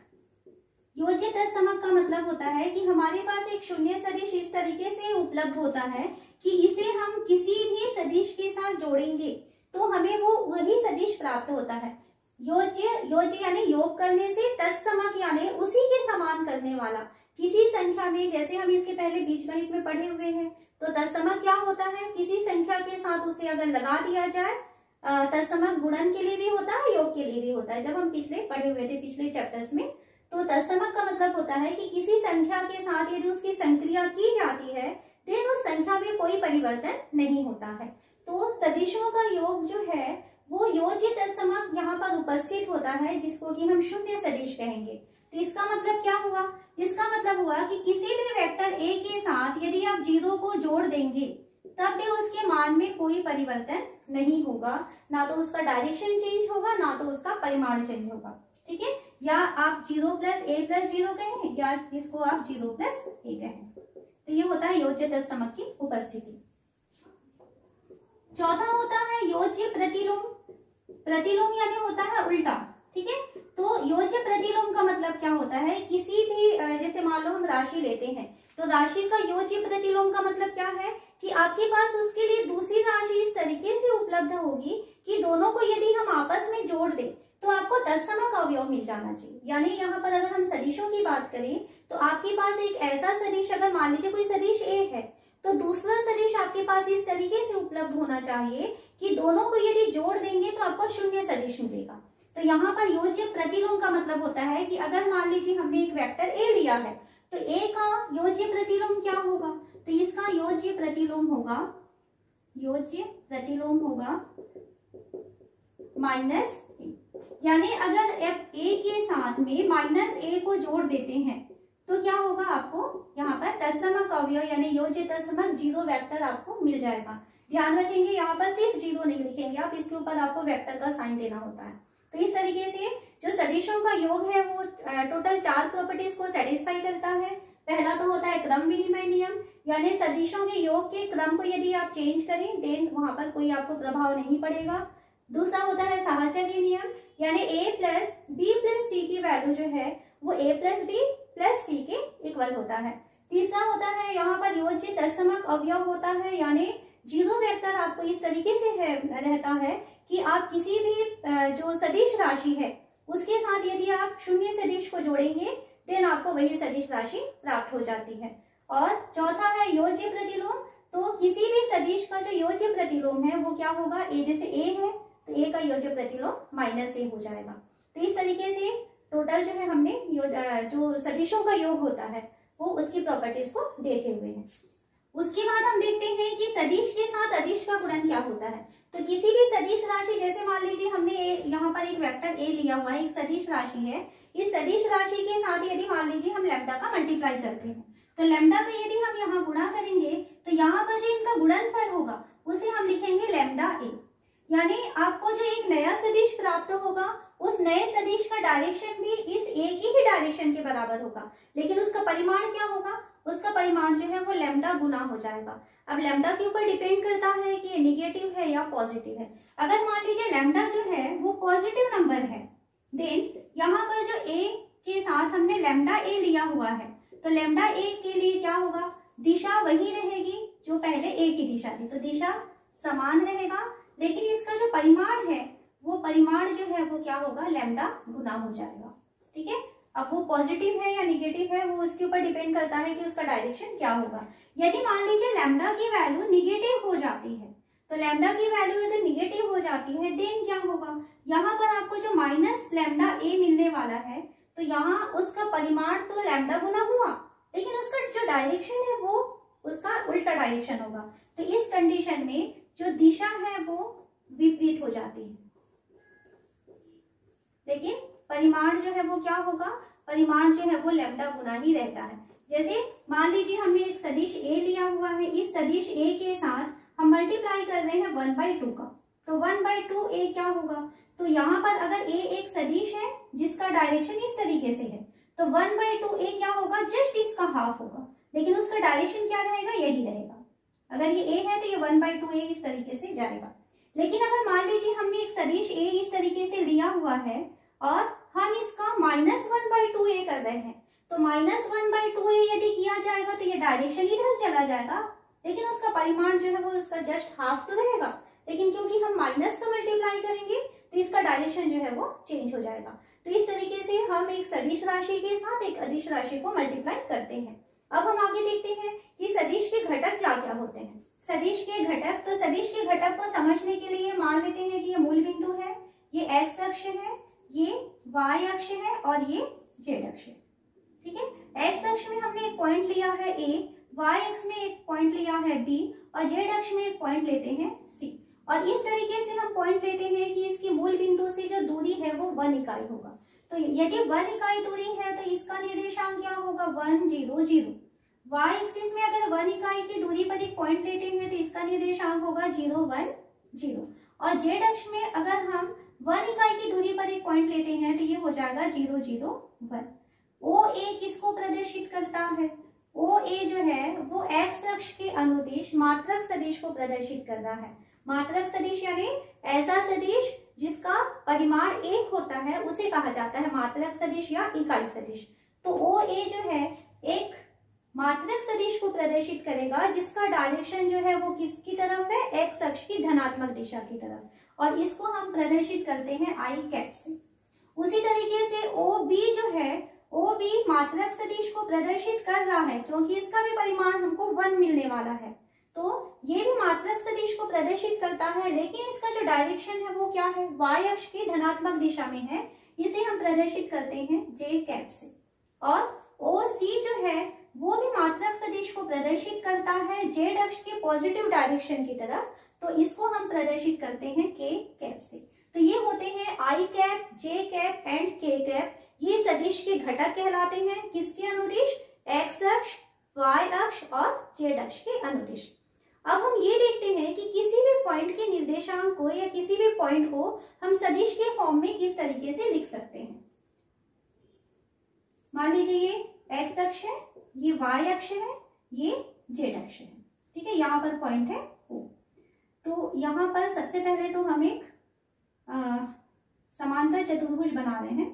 योज्य तत्समक का मतलब होता है कि हमारे पास एक शून्य सदिश इस तरीके से उपलब्ध होता है कि इसे हम किसी भी सदिश के साथ जोड़ेंगे तो हमें वो वही सदिश प्राप्त होता है। योज्य, योज्य यानी योग करने से, तत्समक यानी उसी के समान करने वाला किसी संख्या में, जैसे हम इसके पहले बीजगणित में पढ़े हुए हैं, तो तत्समक क्या होता है, किसी संख्या के साथ उसे अगर लगा दिया जाए, तत्समक गुणन के लिए भी होता है, योग के लिए भी होता है, जब हम पिछले पढ़े हुए थे पिछले चैप्टर्स में। तो तत्समक का मतलब होता है कि किसी संख्या के साथ यदि उसकी संक्रिया की जाती है देन उस संख्या में कोई परिवर्तन नहीं होता है। तो सदिशों का योग जो है वो योज्य तत्समक यहाँ पर उपस्थित होता है, जिसको कि हम शून्य सदिश कहेंगे। तो इसका मतलब क्या हुआ, इसका मतलब हुआ कि किसी भी वेक्टर a के साथ यदि आप 0 को जोड़ देंगे तब भी उसके मान में कोई परिवर्तन नहीं होगा, ना तो उसका डायरेक्शन चेंज होगा ना तो उसका परिमाण चेंज होगा। ठीक है, या आप 0 प्लस a प्लस 0 कहें या इसको आप 0 प्लस a कहें। तो ये होता है योज्य तत्समक की उपस्थिति। चौथा होता है योज्य प्रतिलोम। प्रतिलोम यानी होता है उल्टा। ठीक है, तो योज्य प्रतिलोम का मतलब क्या होता है, किसी भी जैसे मान लो हम राशि लेते हैं तो राशि का योज्य प्रतिलोम का मतलब क्या है कि आपके पास उसके लिए दूसरी राशि इस तरीके से उपलब्ध होगी कि दोनों को यदि हम आपस में जोड़ दें तो आपको तत्समक अवयव मिल जाना चाहिए। यानी यहाँ पर अगर हम सदिशों की बात करें तो आपके पास एक ऐसा सदिश, अगर मान लीजिए कोई सदिश a है तो दूसरा सदिश आपके पास इस तरीके से उपलब्ध होना चाहिए कि दोनों को यदि जोड़ देंगे तो आपको शून्य सदिश मिलेगा। तो यहाँ पर योज्य प्रतिलोम का मतलब होता है कि अगर मान लीजिए हमने एक वेक्टर a लिया है तो a का योज्य प्रतिलोम क्या होगा, तो इसका योज्य प्रतिलोम होगा, योज्य प्रतिलोम होगा माइनस a। यानी अगर a के साथ में माइनस a को जोड़ देते हैं तो क्या होगा, आपको यहाँ पर तत्समक अवयव यानी योज्य तत्समक 0 वेक्टर आपको मिल जाएगा। ध्यान रखेंगे यहाँ पर सिर्फ 0 नहीं लिखेंगे आप, इसके ऊपर आपको वेक्टर का साइन देना होता है। तो इस तरीके से जो सदिशों का योग है वो टोटल 4 प्रॉपर्टीज को सेटिस्फाई करता है। पहला तो होता है क्रम विनिमय नियम, यानी सदिशों के योग के क्रम को यदि आप चेंज करें देन वहां पर कोई आपको प्रभाव नहीं पड़ेगा। दूसरा होता है साहचर्य नियम, यानी a प्लस बी प्लस सी की वैल्यू जो है वो a प्लस बी प्लस सी के इक्वल होता है। तीसरा होता है यहाँ पर योज्य तत्समक अवयव होता है, यानी 0 वेक्टर आपको इस तरीके से रहता है कि आप किसी भी जो सदिश राशि है उसके साथ यदि आप शून्य सदिश को जोड़ेंगे देन आपको वही सदिश राशि प्राप्त हो जाती है। और चौथा है योज्य प्रतिलोम, तो किसी भी सदिश का जो योज्य प्रतिलोम है वो क्या होगा, a जैसे a है तो a का योज्य प्रतिलोम माइनस a हो जाएगा। तो इस तरीके से टोटल जो है हमने जो सदिशों का योग होता है वो उसकी प्रॉपर्टीज को देखे हुए हैं। उसके बाद हम देखते हैं कि सदिश के साथ अदिश का गुणन क्या होता है। तो किसी भी सदिश राशि, जैसे मान लीजिए हमने यहाँ पर एक वेक्टर a लिया हुआ है, एक सदिश राशि है, इस सदिश राशि के साथ यदि मान लीजिए हम लैम्डा का मल्टीप्लाई करते हैं तो लैम्डा का यदि हम यहाँ गुणा करेंगे तो यहाँ पर जो इनका गुणनफल होगा उसे हम लिखेंगे लैम्डा a। यानी आपको जो एक नया सदिश प्राप्त होगा उस नए सदिश का डायरेक्शन भी इस a की ही डायरेक्शन के बराबर होगा, लेकिन उसका परिमाण क्या होगा, उसका परिमाण जो है वो लैम्डा गुना हो जाएगा। अब लैम्डा के ऊपर डिपेंड करता है कि ये निगेटिव है या पॉजिटिव है। अगर मान लीजिए लैम्डा जो है वो पॉजिटिव नंबर है देन यहाँ पर जो a के साथ हमने लैम्डा a लिया हुआ है तो लैम्डा a के लिए क्या होगा, दिशा वही रहेगी जो पहले a की दिशा थी, तो दिशा समान रहेगा, लेकिन इसका जो परिमाण है वो परिमाण जो है वो क्या होगा, लैम्डा गुना हो जाएगा। ठीक है, अब वो पॉजिटिव है या निगेटिव है वो उसके ऊपर डिपेंड करता है कि उसका डायरेक्शन क्या होगा। यदि मान लीजिए लैम्डा की वैल्यू निगेटिव हो जाती है, तो लैम्डा की वैल्यू यदि निगेटिव हो जाती है देन क्या होगा, यहाँ पर आपको जो माइनस लैम्डा ए मिलने वाला है, तो यहाँ उसका परिमाण तो लैम्डा गुना हुआ, लेकिन उसका जो डायरेक्शन है वो उसका उल्टा डायरेक्शन होगा। तो इस कंडीशन में जो दिशा है वो विपरीत हो जाती है, लेकिन परिमाण जो है वो क्या होगा, परिमाण जो है वो लैम्डा गुना ही रहता है। जैसे मान लीजिए हमने एक सदिश ए लिया हुआ है, इस सदिश ए के साथ हम मल्टीप्लाई कर रहे हैं 1/2 का, तो 1/2 ए क्या होगा, तो यहाँ पर अगर ए एक सदिश है जिसका डायरेक्शन इस तरीके से है, तो 1/2 ए क्या होगा, जस्ट इसका हाफ होगा, लेकिन उसका डायरेक्शन क्या रहेगा, यही रहेगा। अगर ये ए है तो ये 1/2 ए इस तरीके से जाएगा। लेकिन अगर मान लीजिए हमने एक सदिश ए इस तरीके से लिया हुआ है और हम इसका -1/2 ए कर रहे हैं, तो -1/2 ए यदि किया जाएगा तो ये डायरेक्शन इधर चला जाएगा, लेकिन उसका परिमाण जो है वो उसका जस्ट हाफ तो रहेगा, लेकिन क्योंकि हम माइनस का मल्टीप्लाई करेंगे तो इसका डायरेक्शन जो है वो चेंज हो जाएगा। तो इस तरीके से हम एक सदिश राशि के साथ एक अदिश राशि को मल्टीप्लाई करते हैं। अब हम आगे देखते हैं कि सदिश के घटक क्या क्या होते हैं। सदिश के घटक, तो सदिश के घटक को समझने के लिए मान लेते हैं कि ये मूल बिंदु है, ये एक्स अक्ष है, ये वाई अक्ष है और ये जेड अक्ष है। ठीक है, एक्स अक्ष में हमने एक पॉइंट लिया है ए, वाई अक्ष में एक पॉइंट लिया है बी और जेड अक्ष में एक पॉइंट लेते हैं सी। और इस तरीके से हम पॉइंट लेते हैं कि इसकी मूल बिंदु से जो दूरी है वो 1 इकाई होगा। तो यदि 1 इकाई दूरी है तो इसका निर्देशांक क्या होगा, 1 0 0। वाई एक्सिस में अगर 1 इकाई की दूरी पर एक पॉइंट लेते हैं तो इसका निर्देशांक होगा 0 1 0। और जेड अक्ष में अगर हम 1 इकाई की दूरी पर एक पॉइंट लेते हैं तो ये हो जाएगा 0 0 1। ओ ए किसको प्रदर्शित करता है, ओ ए जो है वो एक्स अक्ष के अनुदिश मात्रक सदिश को प्रदर्शित कर रहा है। मात्रक सदिश यानी ऐसा सदिश जिसका परिमाण 1 होता है उसे कहा जाता है मात्रक सदिश या इकाई सदिश। तो ओ ए जो है एक मात्रक सदिश को प्रदर्शित करेगा जिसका डायरेक्शन जो है वो किसकी तरफ है, एक्स अक्ष की धनात्मक दिशा की तरफ, और इसको हम प्रदर्शित करते हैं आई कैप से। उसी तरीके से ओ बी जो है, ओ बी मात्रक सदिश को प्रदर्शित कर रहा है क्योंकि इसका भी परिमाण हमको 1 मिलने वाला है, तो ये भी मात्रक सदिश को प्रदर्शित करता है, लेकिन इसका जो डायरेक्शन है वो क्या है, वाई अक्ष की धनात्मक दिशा में है, इसे हम प्रदर्शित करते हैं जे कैप से। और ओ सी जो है वो भी मात्रक सदिश को प्रदर्शित करता है जेड अक्ष के पॉजिटिव डायरेक्शन की तरफ, तो इसको हम प्रदर्शित करते हैं के कैप से। तो ये होते हैं आई कैप, जे कैप एंड के कैप। ये सदिश के घटक कहलाते हैं, किसके अनुदिश, एक्स अक्ष, वाई अक्ष और जेड अक्ष के अनुदिश। अब हम ये देखते हैं कि किसी भी पॉइंट के निर्देशांक को या किसी भी पॉइंट को हम सदिश के फॉर्म में किस तरीके से लिख सकते हैं। मान लीजिए ये एक्स अक्ष है, ये वाई अक्ष है, ये जेड अक्ष है। ठीक है, यहाँ पर पॉइंट है O। तो यहाँ पर सबसे पहले तो हम एक समांतर चतुर्भुज बना रहे हैं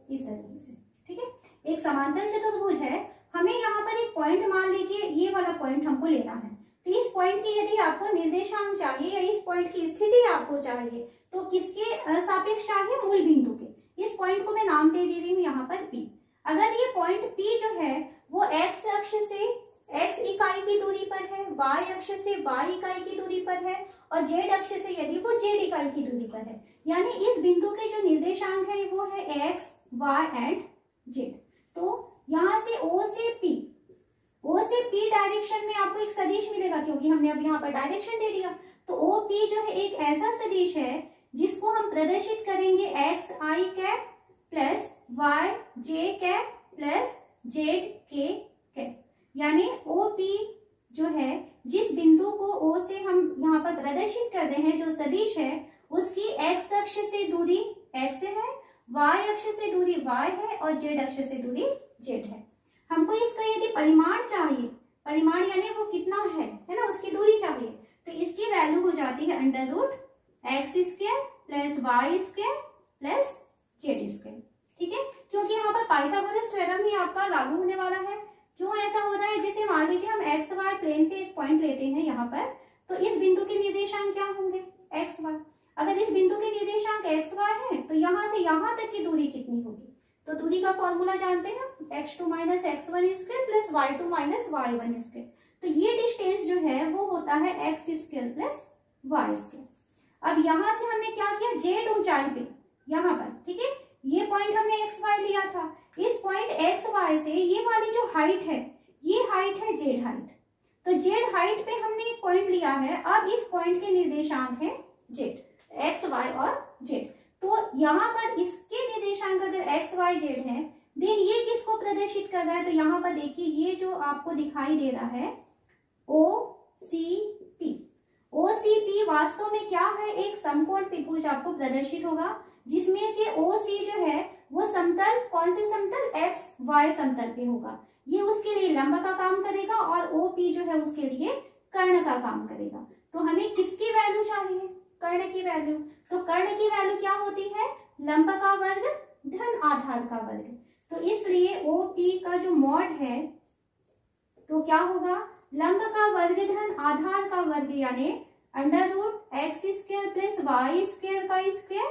इस तरीके से। ठीक है, एक समांतर चतुर्भुज है, हमें यहाँ पर एक पॉइंट मान लीजिए ये वाला पॉइंट हमको लेना है, तो इस पॉइंट की यदि आपको निर्देशांक चाहिए या इस पॉइंट की स्थिति आपको चाहिए तो किसके सापेक्ष चाहिए, मूल बिंदु के। इस पॉइंट को मैं नाम दे रही हूँ यहाँ पर P। अगर ये पॉइंट P जो है वो x अक्ष से x इकाई की दूरी पर है, y अक्ष से y इकाई की दूरी पर है और z अक्ष से यदि वो z इकाई की दूरी पर है, यानी इस बिंदु के जो निर्देशांक है वो है x, y एंड z। तो यहाँ से O से P, O से P डायरेक्शन में आपको एक सदिश मिलेगा क्योंकि हमने अब यहाँ पर डायरेक्शन दे दिया। तो OP जो है एक ऐसा सदिश है जिसको हम प्रदर्शित करेंगे एक्स आई कैप प्लस वाई जे कैप प्लस जेड के कैप, यानी OP जो है जिस बिंदु को O से हम यहाँ पर प्रदर्शित कर रहे हैं जो सदिश है उसकी x अक्ष से दूरी x है, y अक्ष से दूरी y है और z अक्ष से दूरी z है। हमको इसका यदि परिमाण चाहिए, परिमाण यानी वो कितना है ना, उसकी दूरी चाहिए, तो इसकी वैल्यू हो जाती है √x² plus y² plus z²। ठीक है, क्योंकि यहाँ पर पाइथागोरस थ्योरम ही आपका लागू होने वाला है। क्यों ऐसा हो रहा है, जैसे मान लीजिए हम एक्स वाई प्लेन पे एक पॉइंट लेते हैं यहाँ पर, तो इस बिंदु के निर्देशांक क्या होंगे, एक्स वाई। अगर इस बिंदु के निर्देशांक एक्स वाई है तो यहाँ से यहाँ तक की दूरी कितनी होगी? तो दूरी का फॉर्मूला जानते हैं हम, x2 minus x1 square plus y2 minus y1 square. तो ये डिस्टेंस जो है वो होता है x square plus y square. अब यहाँ से हमने क्या किया, जेड ऊंचाई पे यहाँ पर, ठीक है, ये पॉइंट हमने एक्स वाई लिया था। इस पॉइंट एक्स वाई से ये वाली जो हाइट है, ये हाइट है जेड हाइट। तो जेड हाइट पे हमने एक पॉइंट लिया है। अब इस पॉइंट के निर्देशांक है जेड, एक्स वाई और जेड। तो यहाँ पर इसके निर्देशांक अगर एक्स वाई जेड है, देन ये किसको प्रदर्शित कर रहा है? तो यहाँ पर देखिए ये जो आपको दिखाई दे रहा है ओ सी पी। ओ सी पी वास्तव में क्या है? एक समकोण त्रिभुज आपको प्रदर्शित होगा, जिसमें से ओ सी जो है वो समतल, कौन से समतल? एक्स वाई समतल पे होगा। ये उसके लिए लंब का काम करेगा और ओ पी जो है उसके लिए कर्ण का काम करेगा। तो हमें किसकी वैल्यू चाहिए? कर्ण की वैल्यू। तो कर्ण की वैल्यू क्या होती है? लंब का वर्ग धन आधार का वर्ग। तो इसलिए ओ पी का जो मॉड है तो क्या होगा? लंब का वर्ग धन आधार का वर्ग, यानी under root x square plus y square का स्क्वायर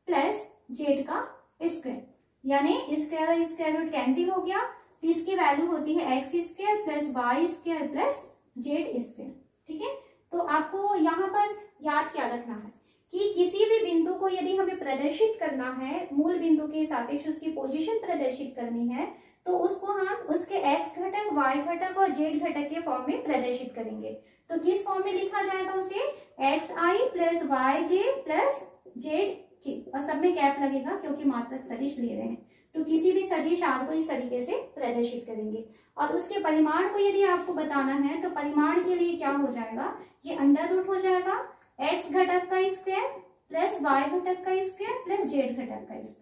प्लस जेड का स्क्वायर, यानी स्क्वायर स्क्वायर रूट कैंसिल हो गया। तो इसकी वैल्यू होती है x square plus y square plus z square. ठीक है, तो आपको यहाँ पर याद क्या रखना है कि किसी भी बिंदु को यदि हमें प्रदर्शित करना है, मूल बिंदु के सापेक्ष उसकी पोजीशन प्रदर्शित करनी है, तो उसको हम उसके एक्स घटक, वाई घटक और जेड घटक के फॉर्म में प्रदर्शित करेंगे। तो किस फॉर्म में लिखा जाएगा उसे? एक्स आई प्लस वाई जे प्लस जेड के, और सब में कैप लगेगा क्योंकि मात्रक सदिश ले रहे हैं। तो किसी भी सदिश आर को इस तरीके से प्रदर्शित करेंगे। और उसके परिमाण को यदि आपको बताना है तो परिमाण के लिए क्या हो जाएगा? ये अंडर रूट हो जाएगा एक्स घटक का स्क्वायर प्लस वाई घटक का स्क्वायर प्लस जेड घटक का स्क्वायर।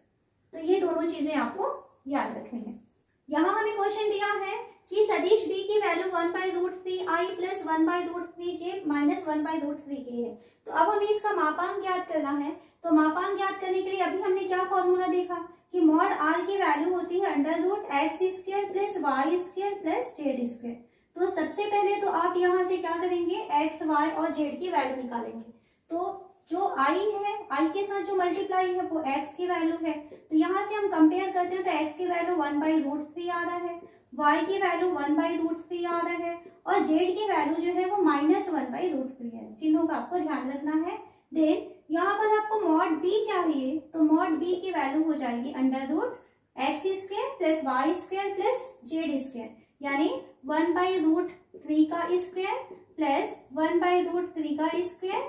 तो ये दोनों चीजें आपको याद रखनी है। यहाँ हमें क्वेश्चन दिया है कि सदिश b की value 1/√3i plus 1/√3j minus 1/√3k है। तो अब हमें इसका मापांक ज्ञात करना है। तो मापांक ज्ञात करने के लिए अभी हमने क्या फॉर्मूला देखा कि मॉड r की वैल्यू होती है under root x square plus y square plus z square. तो सबसे पहले तो आप यहाँ से क्या करेंगे? एक्स वाई और जेड की वैल्यू निकालेंगे। तो जो i है, i के साथ जो मल्टीप्लाई है वो x की वैल्यू है। तो यहाँ से हम कंपेयर करते हैं तो x की वैल्यू 1/√3 आ रहा है, y की वैल्यू 1/√3 आ रहा है और z की वैल्यू जो है वो -1/√3 है। चिन्हों का आपको ध्यान रखना है। देन यहाँ पर आपको मॉड b चाहिए, तो मॉड b की वैल्यू हो जाएगी under root x square plus y square plus z square, यानी 1/√3 का स्क्वायर प्लस 1/√3 का स्क्वायर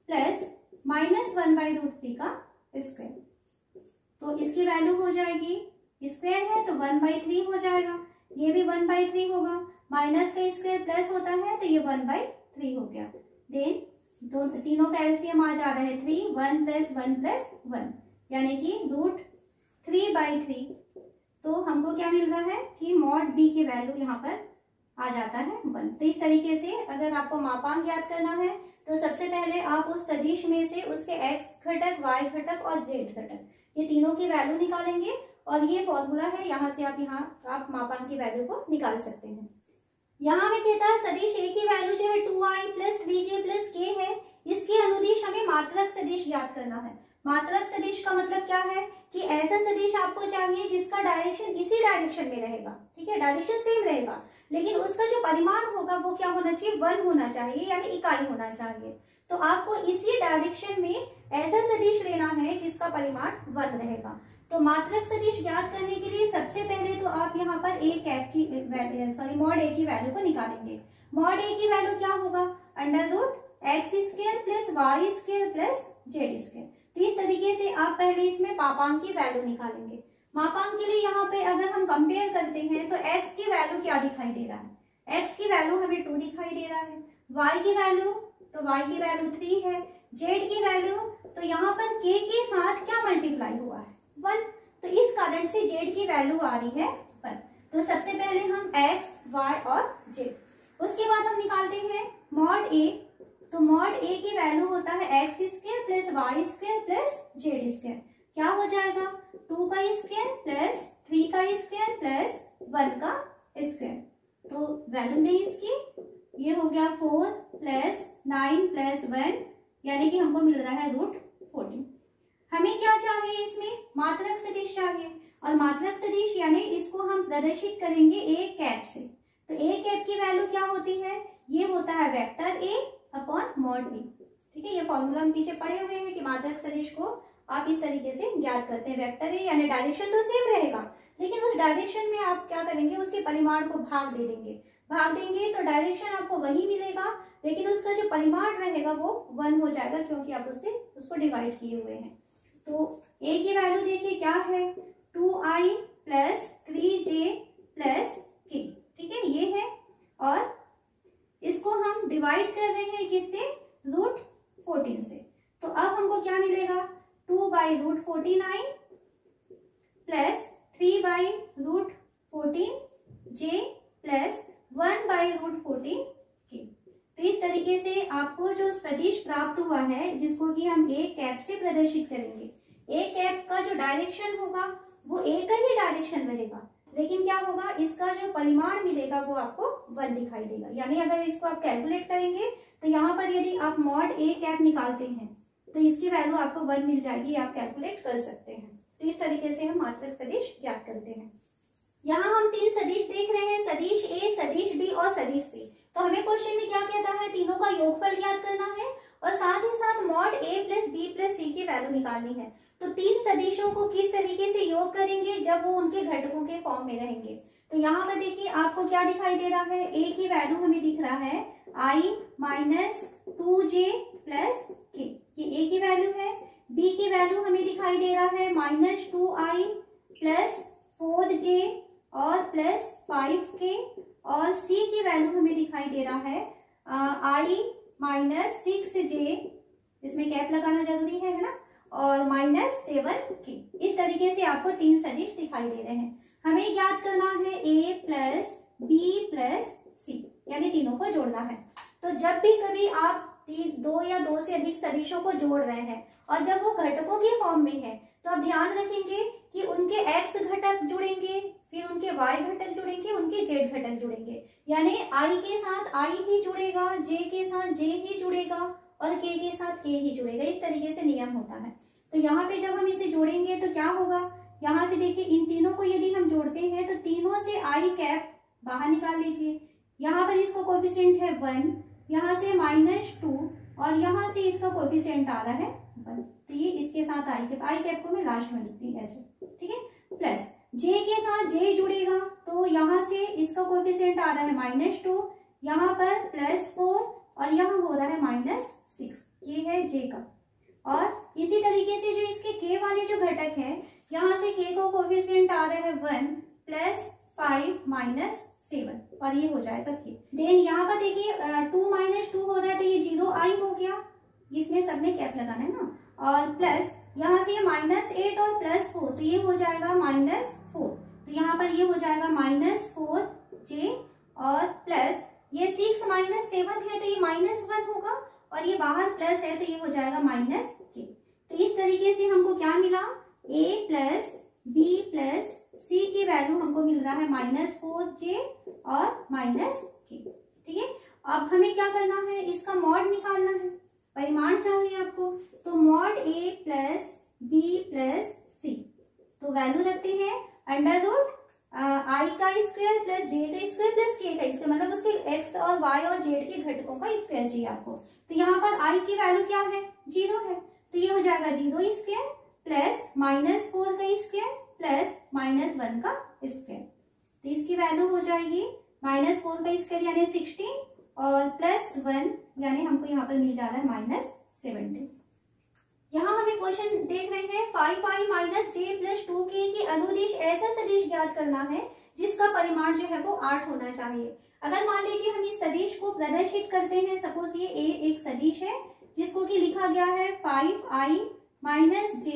प्लस -1/√3 का स्क्वायर। तो इसकी वैल्यू हो जाएगी, स्क्वायर है तो 1/3 हो जाएगा, ये भी 1/3 होगा, माइनस का स्क्वायर प्लस होता है तो ये 1/3 हो गया। देन तीनों का एलसीएम आ जा रहा है 3, 1 + 1 + 1, यानी कि √3/3। तो हमको क्या मिल रहा है कि मॉड b की वैल्यू यहाँ पर आ जाता है 1। तो इस तरीके से अगर आपको मापांक ज्ञात करना है तो सबसे पहले आप उस सदिश में से उसके x घटक, y घटक और z घटक, ये तीनों की वैल्यू निकालेंगे और ये फॉर्मूला है, यहाँ से आप मापांक की वैल्यू को निकाल सकते हैं। यहाँ हमें कहता है सदिश a की वैल्यू जो है 2i + 3j + k है। इसके अनुदिश हमें मात्रक सदिश ज्ञात करना है। मात्रक सदिश का मतलब क्या है कि ऐसा सदिश आपको चाहिए जिसका डायरेक्शन इसी डायरेक्शन में रहेगा, ठीक है, डायरेक्शन सेम रहेगा, लेकिन उसका जो परिमाण होगा वो क्या होना चाहिए? 1 होना चाहिए, यानी इकाई होना चाहिए। तो आपको इसी डायरेक्शन में ऐसा सदिश लेना है जिसका परिमाण 1 रहेगा। तो मात्रक सदिश ज्ञात करने के लिए सबसे पहले तो आप यहाँ पर मॉड a की वैल्यू को निकालेंगे। मॉड a की वैल्यू क्या होगा? Under root x square plus y square plus z square. तो इस तरीके से आप पहले इसमें मापांक की वैल्यू निकालेंगे। मापांक के लिए यहाँ पे अगर हम कंपेयर करते हैं तो x की वैल्यू क्या दिखाई दे रहा है? x की वैल्यू हमें 2 दिखाई दे रहा है। y की वैल्यू, तो y की वैल्यू 3 है। z की वैल्यू, तो यहाँ पर k के साथ क्या मल्टीप्लाई हुआ है? 1। तो इस कारण से z की वैल्यू आ रही है 1। तो सबसे पहले हम x, y और z, उसके बाद हम निकालते हैं मॉड a। तो मॉड a की वैल्यू होता है x square plus y square plus z square. क्या हो जाएगा? 2 का स्क्वायर प्लस 3 का स्क्वायर प्लस 1 का स्क्वायर। तो वैल्यू नहीं इसकी, ये हो गया 4 + 9 + 1, यानी कि हमको मिल रहा है 14। हमें क्या चाहिए, इसमें मात्रक सदिश चाहिए, और मात्रक सदिश यानी इसको हम प्रदर्शित करेंगे ए कैप से। तो ए कैप की वैल्यू क्या होती है, ये होता है वेक्टर ए अपॉन मॉड ए। ठीक है, ये फॉर्मूला हम पीछे पढ़े हुए हैं कि मात्रक सदिश को आप इस तरीके से ज्ञात करते हैं। वेक्टर ए यानी डायरेक्शन तो सेम रहेगा, लेकिन उस डायरेक्शन में आप क्या करेंगे, उसके परिमाण को भाग दे देंगे। भाग देंगे तो डायरेक्शन आपको वही मिलेगा, लेकिन उसका जो परिमाण रहेगा वो 1 हो जाएगा, क्योंकि आप उसको डिवाइड किए हुए हैं। तो ए की वैल्यू देखिए क्या है, 2i plus 3j plus k। ठीक है, ये है, और इसको हम डिवाइड कर रहे हैं किससे, √14 से। तो अब हमको क्या मिलेगा, 2/√14i plus 3/√14j plus 1/√14k। तो इस तरीके से आपको जो सदिश प्राप्त हुआ है, जिसको कि हम ए कैप से प्रदर्शित करेंगे। ए कैप का जो डायरेक्शन होगा वो ए का ही डायरेक्शन रहेगा, लेकिन क्या होगा, इसका जो परिमाण मिलेगा वो आपको 1 दिखाई देगा। यानी अगर इसको आप कैलकुलेट करेंगे तो यहाँ पर यदि आप मॉड ए कैप निकालते हैं तो इसकी वैल्यू आपको 1 मिल जाएगी, आप कैलकुलेट कर सकते हैं। तो इस तरीके से हम मात्रक सदिश ज्ञात करते हैं। यहाँ हम 3 सदिश देख रहे हैं, सदिश ए, सदिश बी और सदिश सी। तो हमें क्वेश्चन में क्या कहता है, तीनों का योगफल ज्ञात करना है और साथ ही साथ मॉड ए प्लस बी प्लस सी की वैल्यू निकालनी है। तो 3 सदिशों को किस तरीके से योग करेंगे, जब वो उनके घटकों के फॉर्म में रहेंगे। तो यहाँ पर देखिए आपको क्या दिखाई दे रहा है, ए की वैल्यू हमें दिख रहा है i minus 2j plus k, ये ए की वैल्यू है। बी की वैल्यू हमें दिखाई दे रहा है माइनस 2i प्लस 4j और प्लस 5k, और सी की वैल्यू हमें दिखाई दे रहा है i माइनस 6j, इसमें कैप लगाना जरूरी है ना, और माइनस 7k। इस तरीके से आपको 3 सदिश दिखाई दे रहे हैं। हमें ज्ञात करना है a प्लस बी प्लस सी, यानी तीनों को जोड़ना है। तो जब भी कभी आप 2 या 2 से अधिक सदिशों को जोड़ रहे हैं और जब वो घटकों के फॉर्म में है, तो आप ध्यान रखेंगे कि उनके x घटक जुड़ेंगे, फिर उनके y घटक जुड़ेंगे, उनके z घटक जुड़ेंगे। यानी i के साथ i ही जुड़ेगा, j के साथ j ही जुड़ेगा और k के साथ k ही जुड़ेगा। इस तरीके से नियम होता है। तो यहाँ पे जब हम इसे जोड़ेंगे तो क्या होगा, यहाँ से देखिए इन तीनों को यदि हम जोड़ते हैं तो तीनों से i कैप बाहर निकाल लीजिए। यहाँ पर इसका कोएफिशिएंट है 1, यहाँ से -2 और यहाँ से इसका कोएफिशिएंट आ रहा है 1। तो ये इसके साथ आई कैप को मैं लास्ट में लिखती हूँ ऐसे, ठीक है। प्लस j के साथ j जुड़ेगा, तो यहाँ से इसका कोएफिशिएंट आ रहा है -2, यहाँ पर +4 और यहाँ हो रहा है -6, ये है j का। और इसी तरीके से जो इसके k वाले जो घटक है, यहाँ से k को कोएफिशिएंट आ रहा है 1 प्लस 5 -7 और ये हो जाएगा k। देन यहाँ पर देखिए 2 - 2 हो रहा है तो ये 0i हो गया, इसमें सबने कैप लगाना है ना। और प्लस यहाँ से -8 और +4 तो ये हो जाएगा -4, तो यहाँ पर ये हो जाएगा -4j और प्लस ये 6 - 7 है तो ये -1 होगा और ये बाहर प्लस है तो ये हो जाएगा -k। तो इस तरीके से हमको क्या मिला, a प्लस बी प्लस सी की वैल्यू हमको मिल रहा है -4j और -k। ठीक है, अब हमें क्या करना है, इसका मॉड निकालना है, परिमाण चाहिए आपको। तो mod a plus B plus C, तो वैल्यू रखते हैं √ i का स्क्वायर प्लस j का स्क्वायर प्लस k का स्क्वायर, मतलब उसके x और y और z के घटकों का स्क्वायर चाहिए आपको। तो यहाँ पर i की वैल्यू क्या है, 0 है, तो ये हो जाएगा 0 स्क्वायर प्लस -4 का स्क्वायर प्लस -1 का स्क्वायर। तो इसकी वैल्यू हो जाएगी -4 का स्क्वायर यानी 16 और +1 यानी हमको यहाँ पर मिल जा रहा है -17। यहाँ हमें क्वेश्चन देख रहे हैं 5i minus j plus 2k की अनुदिश ऐसा सदिश ज्ञात करना है जिसका परिमाण जो है वो 8 होना चाहिए। अगर मान लीजिए हम इस सदिश को प्रदर्शित करते हैं, सपोज ये a एक सदिश है जिसको कि लिखा गया है 5i minus j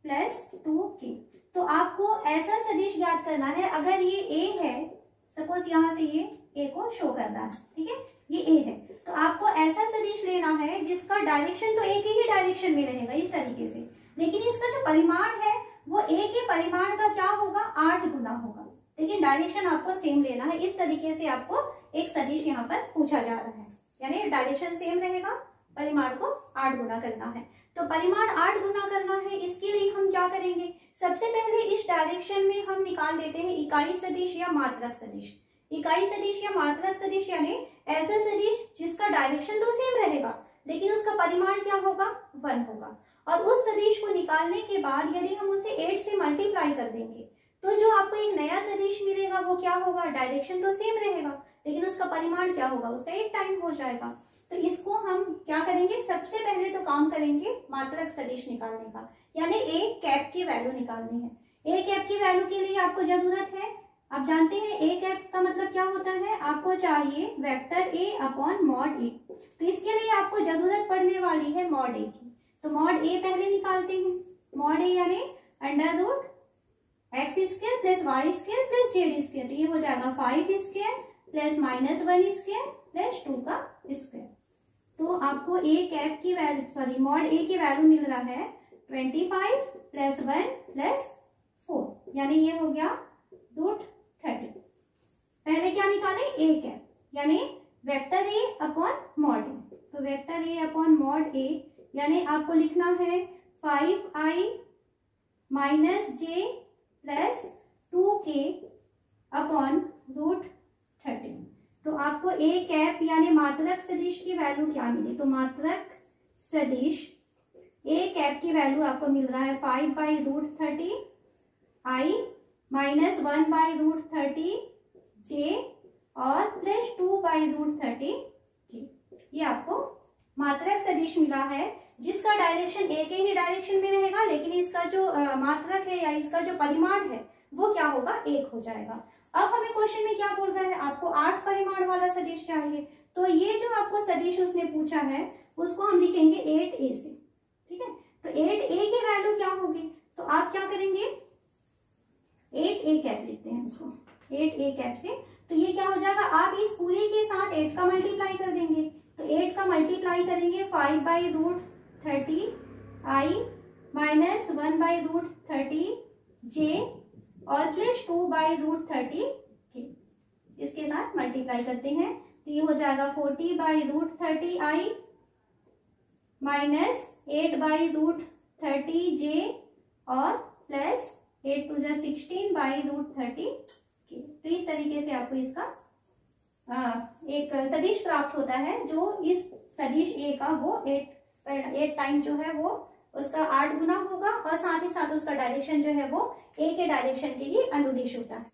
plus 2k। तो आपको ऐसा सदिश ज्ञात करना है, अगर ये a है, सपोज यहाँ से ये a को शो करना है, ठीक है, ये a है, तो आपको ऐसा सदिश लेना है जिसका डायरेक्शन तो a के ही डायरेक्शन में रहेगा इस तरीके से, लेकिन इसका जो परिमाण है वो a के परिमाण का क्या होगा, 8 गुना होगा, लेकिन डायरेक्शन आपको सेम लेना है। इस तरीके से आपको एक सदिश यहाँ पर पूछा जा रहा है, यानी डायरेक्शन सेम रहेगा, परिमाण को 8 गुना करना है। तो परिमाण 8 गुना करना है, इसके लिए हम क्या करेंगे, सबसे पहले इस डायरेक्शन में हम निकाल लेते हैं इकाई सदिश या मात्रक सदिश। इकाई सदिश या मात्रक सदिश यानी ऐसा सदिश जिसका डायरेक्शन तो सेम रहेगा लेकिन उसका परिमाण क्या होगा, 1 होगा। और उस सदिश को निकालने के बाद यदि हम उसे 8 से मल्टीप्लाई कर देंगे तो जो आपको एक नया सदिश मिलेगा वो क्या होगा, डायरेक्शन तो सेम रहेगा लेकिन उसका परिमाण क्या होगा, उसका 8 टाइम हो जाएगा। तो इसको हम क्या करेंगे, सबसे पहले तो काम करेंगे मात्रक सदिश निकालने का, यानी ए कैप की वैल्यू निकालनी है। ए कैप की वैल्यू के लिए आपको जरूरत है, आप जानते हैं ए कैप का मतलब क्या होता है, आपको चाहिए वेक्टर ए अपॉन मॉड ए। तो इसके लिए आपको जरूरत पड़ने वाली है मॉड ए की। तो मॉड ए पहले निकालते हैं। मॉड ए यानी under root x square plus y square plus z square, तो ये हो जाएगा 5 स्क्वायर प्लस -1 स्क्वायर प्लस 2 का स्क्वायर। तो आपको ए कैप की वैल्यू सॉरी मॉड ए की वैल्यू मिल रहा है 25 प्लस 1 प्लस 4, यानी ये हो गया √30। पहले क्या निकाले, ए कैप यानी वेक्टर ए अपॉन मॉड ए। तो vector A upon mod a यानी आपको लिखना है 5i - j plus 2k upon √30। तो आपको ए कैप यानी मात्रक सदिश की वैल्यू क्या मिली, तो मात्रक सदिश ए कैप की वैल्यू आपको मिल रहा है 5/√30 i -1/√30 j और प्लस 2/√30 k। ये आपको मात्रक सदिश मिला है जिसका डायरेक्शन एक ही डायरेक्शन में रहेगा लेकिन इसका जो मात्रक है या इसका जो परिमाण है वो क्या होगा, 1 हो जाएगा। अब हमें क्वेश्चन में क्या बोल रहा है, आपको 8 परिमाण वाला सदिश चाहिए। तो ये जो आपको सदिश उसने पूछा है उसको हम लिखेंगे 8a से, ठीक है। तो 8a की वैल्यू क्या होगी, तो आप क्या करेंगे 8a कैप लिखते हैं इसको, 8a कैप से। तो ये क्या हो जाएगा, आप इस पूरे के साथ 8 का मल्टीप्लाई कर देंगे। तो 8 का मल्टीप्लाई करेंगे 5/√30 i -1/√30 j और प्लस 2/√30 k, इसके साथ मल्टीप्लाई करते हैं तो ये हो जाएगा 40/√30 i -8/√30 j और प्लस 8 to 16/√30 k। तो इस तरीके से आपको इसका एक सदिश प्राप्त होता है जो इस सदिश ए का वो 8 टाइम जो है वो उसका 8 गुना होगा और साथ ही साथ उसका डायरेक्शन जो है वो ए के डायरेक्शन के ही अनुदिश होता है।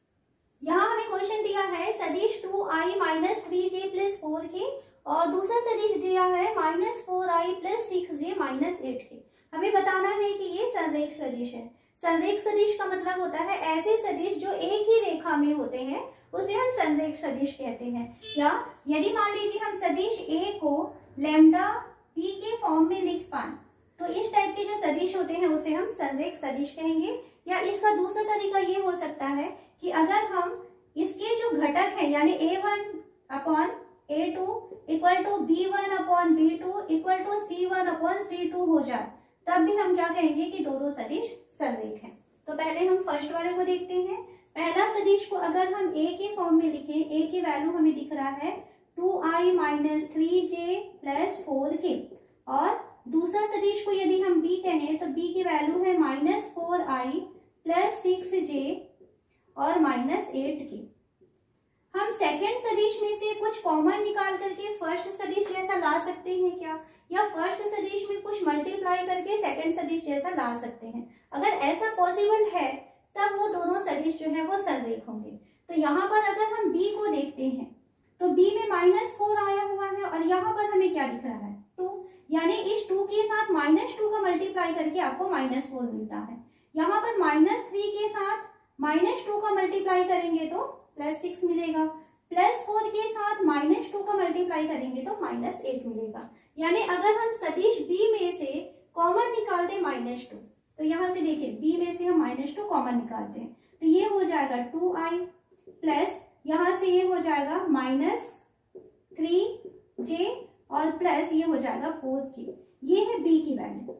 यहाँ हमें क्वेश्चन दिया है सदिश 2i - 3j + 4k और दूसरा सदिश दिया है -4i + 6j - 8k। हमें बताना है कि ये संरेख सदिश है। संरेख सदिश का मतलब होता है ऐसे सदिश जो एक ही रेखा में होते हैं उसे हम संरेख सदिश कहते हैं। या यदि मान लीजिए हम सदिश ए को लैम्डा बी के फॉर्म में लिख पाए तो इस टाइप के जो सदिश होते हैं उसे हम संरेख सदिश कहेंगे। या इसका दूसरा तरीका ये हो सकता है कि अगर हम इसके जो घटक है यानी a1/a2 = b1/b2 = c1/c2 हो जाए तब भी हम क्या कहेंगे कि दोनों सदिश संरेख हैं। तो पहले हम फर्स्ट वाले को देखते हैं। पहला सदिश को अगर हम a के फॉर्म में लिखें, a की वैल्यू हमें दिख रहा है 2i - 3j + 4k और दूसरा सदिश को यदि हम b कहें तो b की वैल्यू है -4i + 6j और -8k। हम सेकंड सदिश में से कुछ कॉमन निकाल करके फर्स्ट सदिश जैसा ला सकते हैं क्या, या फर्स्ट सदिश में कुछ मल्टीप्लाई करके सेकंड सदिश जैसा ला सकते हैं। अगर ऐसा पॉसिबल है तब वो दोनों सदिश जो है वो संरेख होंगे। तो यहाँ पर अगर हम b को देखते हैं तो b में -4 आया हुआ है और यहाँ पर हमें क्या दिख रहा है 2, यानी इस 2 के साथ -2 का मल्टीप्लाई करके आपको -4 मिलता है। यहाँ पर -3 के साथ -2 का मल्टीप्लाई करेंगे तो +6 मिलेगा, +4 के साथ -2 का मल्टीप्लाई करेंगे तो -8 मिलेगा। यानी अगर हम सदिश b में से कॉमन निकालते -2 तो यहाँ से देखिए b में से हम -2 कॉमन निकालते हैं तो ये हो जाएगा 2i प्लस यहाँ से ये हो जाएगा -3j और प्लस ये हो जाएगा 4k। ये है b की वैल्यू।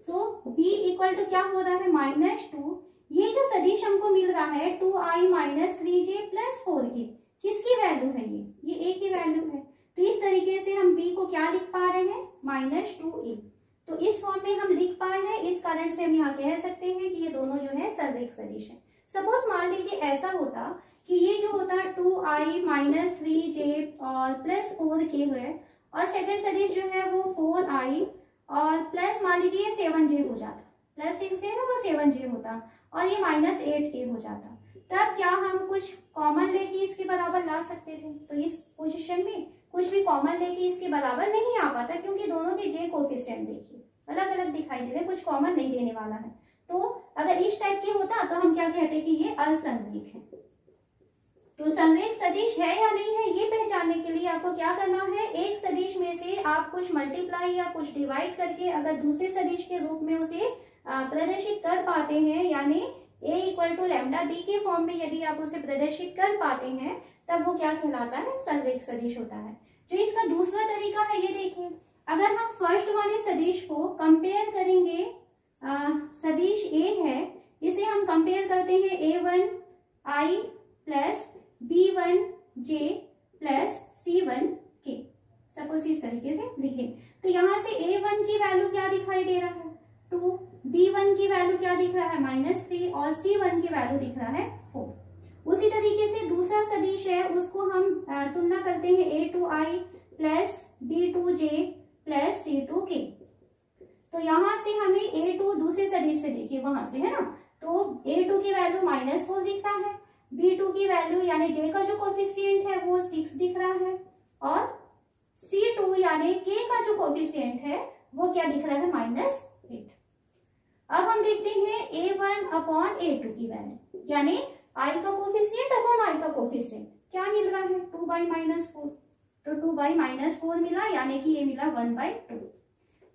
तो b = क्या हो रहा है -2। ये जो सदिश हमको मिल रहा है 2i - 3j + 4k किसकी वैल्यू है, ये a की वैल्यू है। तो इस तरीके से हम b को क्या लिख पा रहे हैं, -2a। तो इस फॉर्म में हम लिख पाए हैं, इस कारण से हम यहाँ कह सकते हैं कि ये दोनों जो है सररेख सदिश है। सपोज मान लीजिए ऐसा होता कि ये जो होता है 2i - 3j और प्लस 4k हुए, और सेकंड सदिश जो है वो 4i और प्लस मान लीजिए 7j हो जाता, प्लस 6 है वो 7j होता, और ये -8k हो जाता। तब क्या हम कुछ कॉमन लेके इसके बराबर ला सकते थे? तो इस पोजीशन में कुछ भी कॉमन लेके इसके बराबर नहीं आ पाता, क्योंकि दोनों के जे कोफिशिएंट देखिए अलग अलग दिखाई दे रहे, कुछ कॉमन नहीं देने वाला है। तो अगर इस टाइप के होता तो हम क्या कहते कि ये असंरेख है। तो संरेख सदिश है या नहीं है, ये पहचानने के लिए आपको क्या करना है, एक सदिश में से आप कुछ मल्टीप्लाई या कुछ डिवाइड करके अगर दूसरे सदिश के रूप में उसे प्रदर्शित कर पाते हैं, यानी a = λb के फॉर्म में यदि आप उसे प्रदर्शित कर पाते हैं, तब वो क्या कहलाता है, संरेख सदिश होता है। जो इसका दूसरा तरीका है, ये देखिए, अगर हम फर्स्ट वाले सदिश को कंपेयर करेंगे, सदिश a है, इसे हम कंपेयर करते हैं a1i plus b1j plus c1k, suppose इस तरीके से लिखें। तो यहाँ से a1 की वैल्यू क्या दिखाई दे रहा है, 2, b1 की वैल्यू क्या दिख रहा है, -3, और c1 की वैल्यू दिख रहा है 4। उसी तरीके से दूसरा सदिश है, उसको हम तुलना करते हैं a2i plus b2j plus c2k। तो यहाँ से हमें a2 दूसरे सदिश से देखिए वहां से है ना, तो a2 की वैल्यू -4 दिख रहा है, b2 की वैल्यू यानी j का जो कोफिशिएंट है वो 6 दिख रहा है, और c2 यानी k का जो कोफिशिएंट है वो क्या दिख रहा है, -8। अब हम देखते हैं a1/a2 की वैल्यू, यानी i का कोफिशिएंट अपॉन i का कोफिशिएंट क्या मिल रहा है, 2/-4। तो 2/-4 मिला, यानी कि ये मिला 1/2।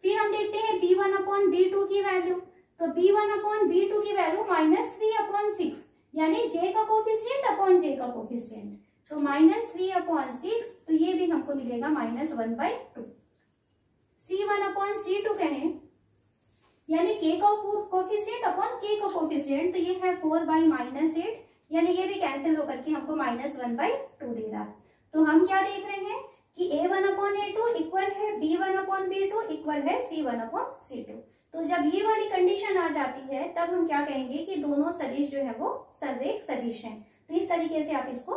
फिर हम देखते हैं b1/b2 की वैल्यू, तो b1/b2 की वैल्यू -3/6, यानी j का कोफिशिएंट अपॉन j का कोफिशिएंट, तो -3/6, तो ये भी हमको मिलेगा -1/2। c1/c2 कहें, यानी k का कोफिशिएंट अपॉन k का कोफिशिएंट, तो ये है 4/-8, यानी ये भी कैंसिल होकर के हमको -1/2 दे रहा है। तो हम क्या देख रहे हैं कि a1/a2 इक्वल है b1/b2 इक्वल है c1/c2। तो जब ये वाली कंडीशन आ जाती है, तब हम क्या कहेंगे कि दोनों सदिश जो है वो संरेख सदिश हैं। तो इस तरीके से आप इसको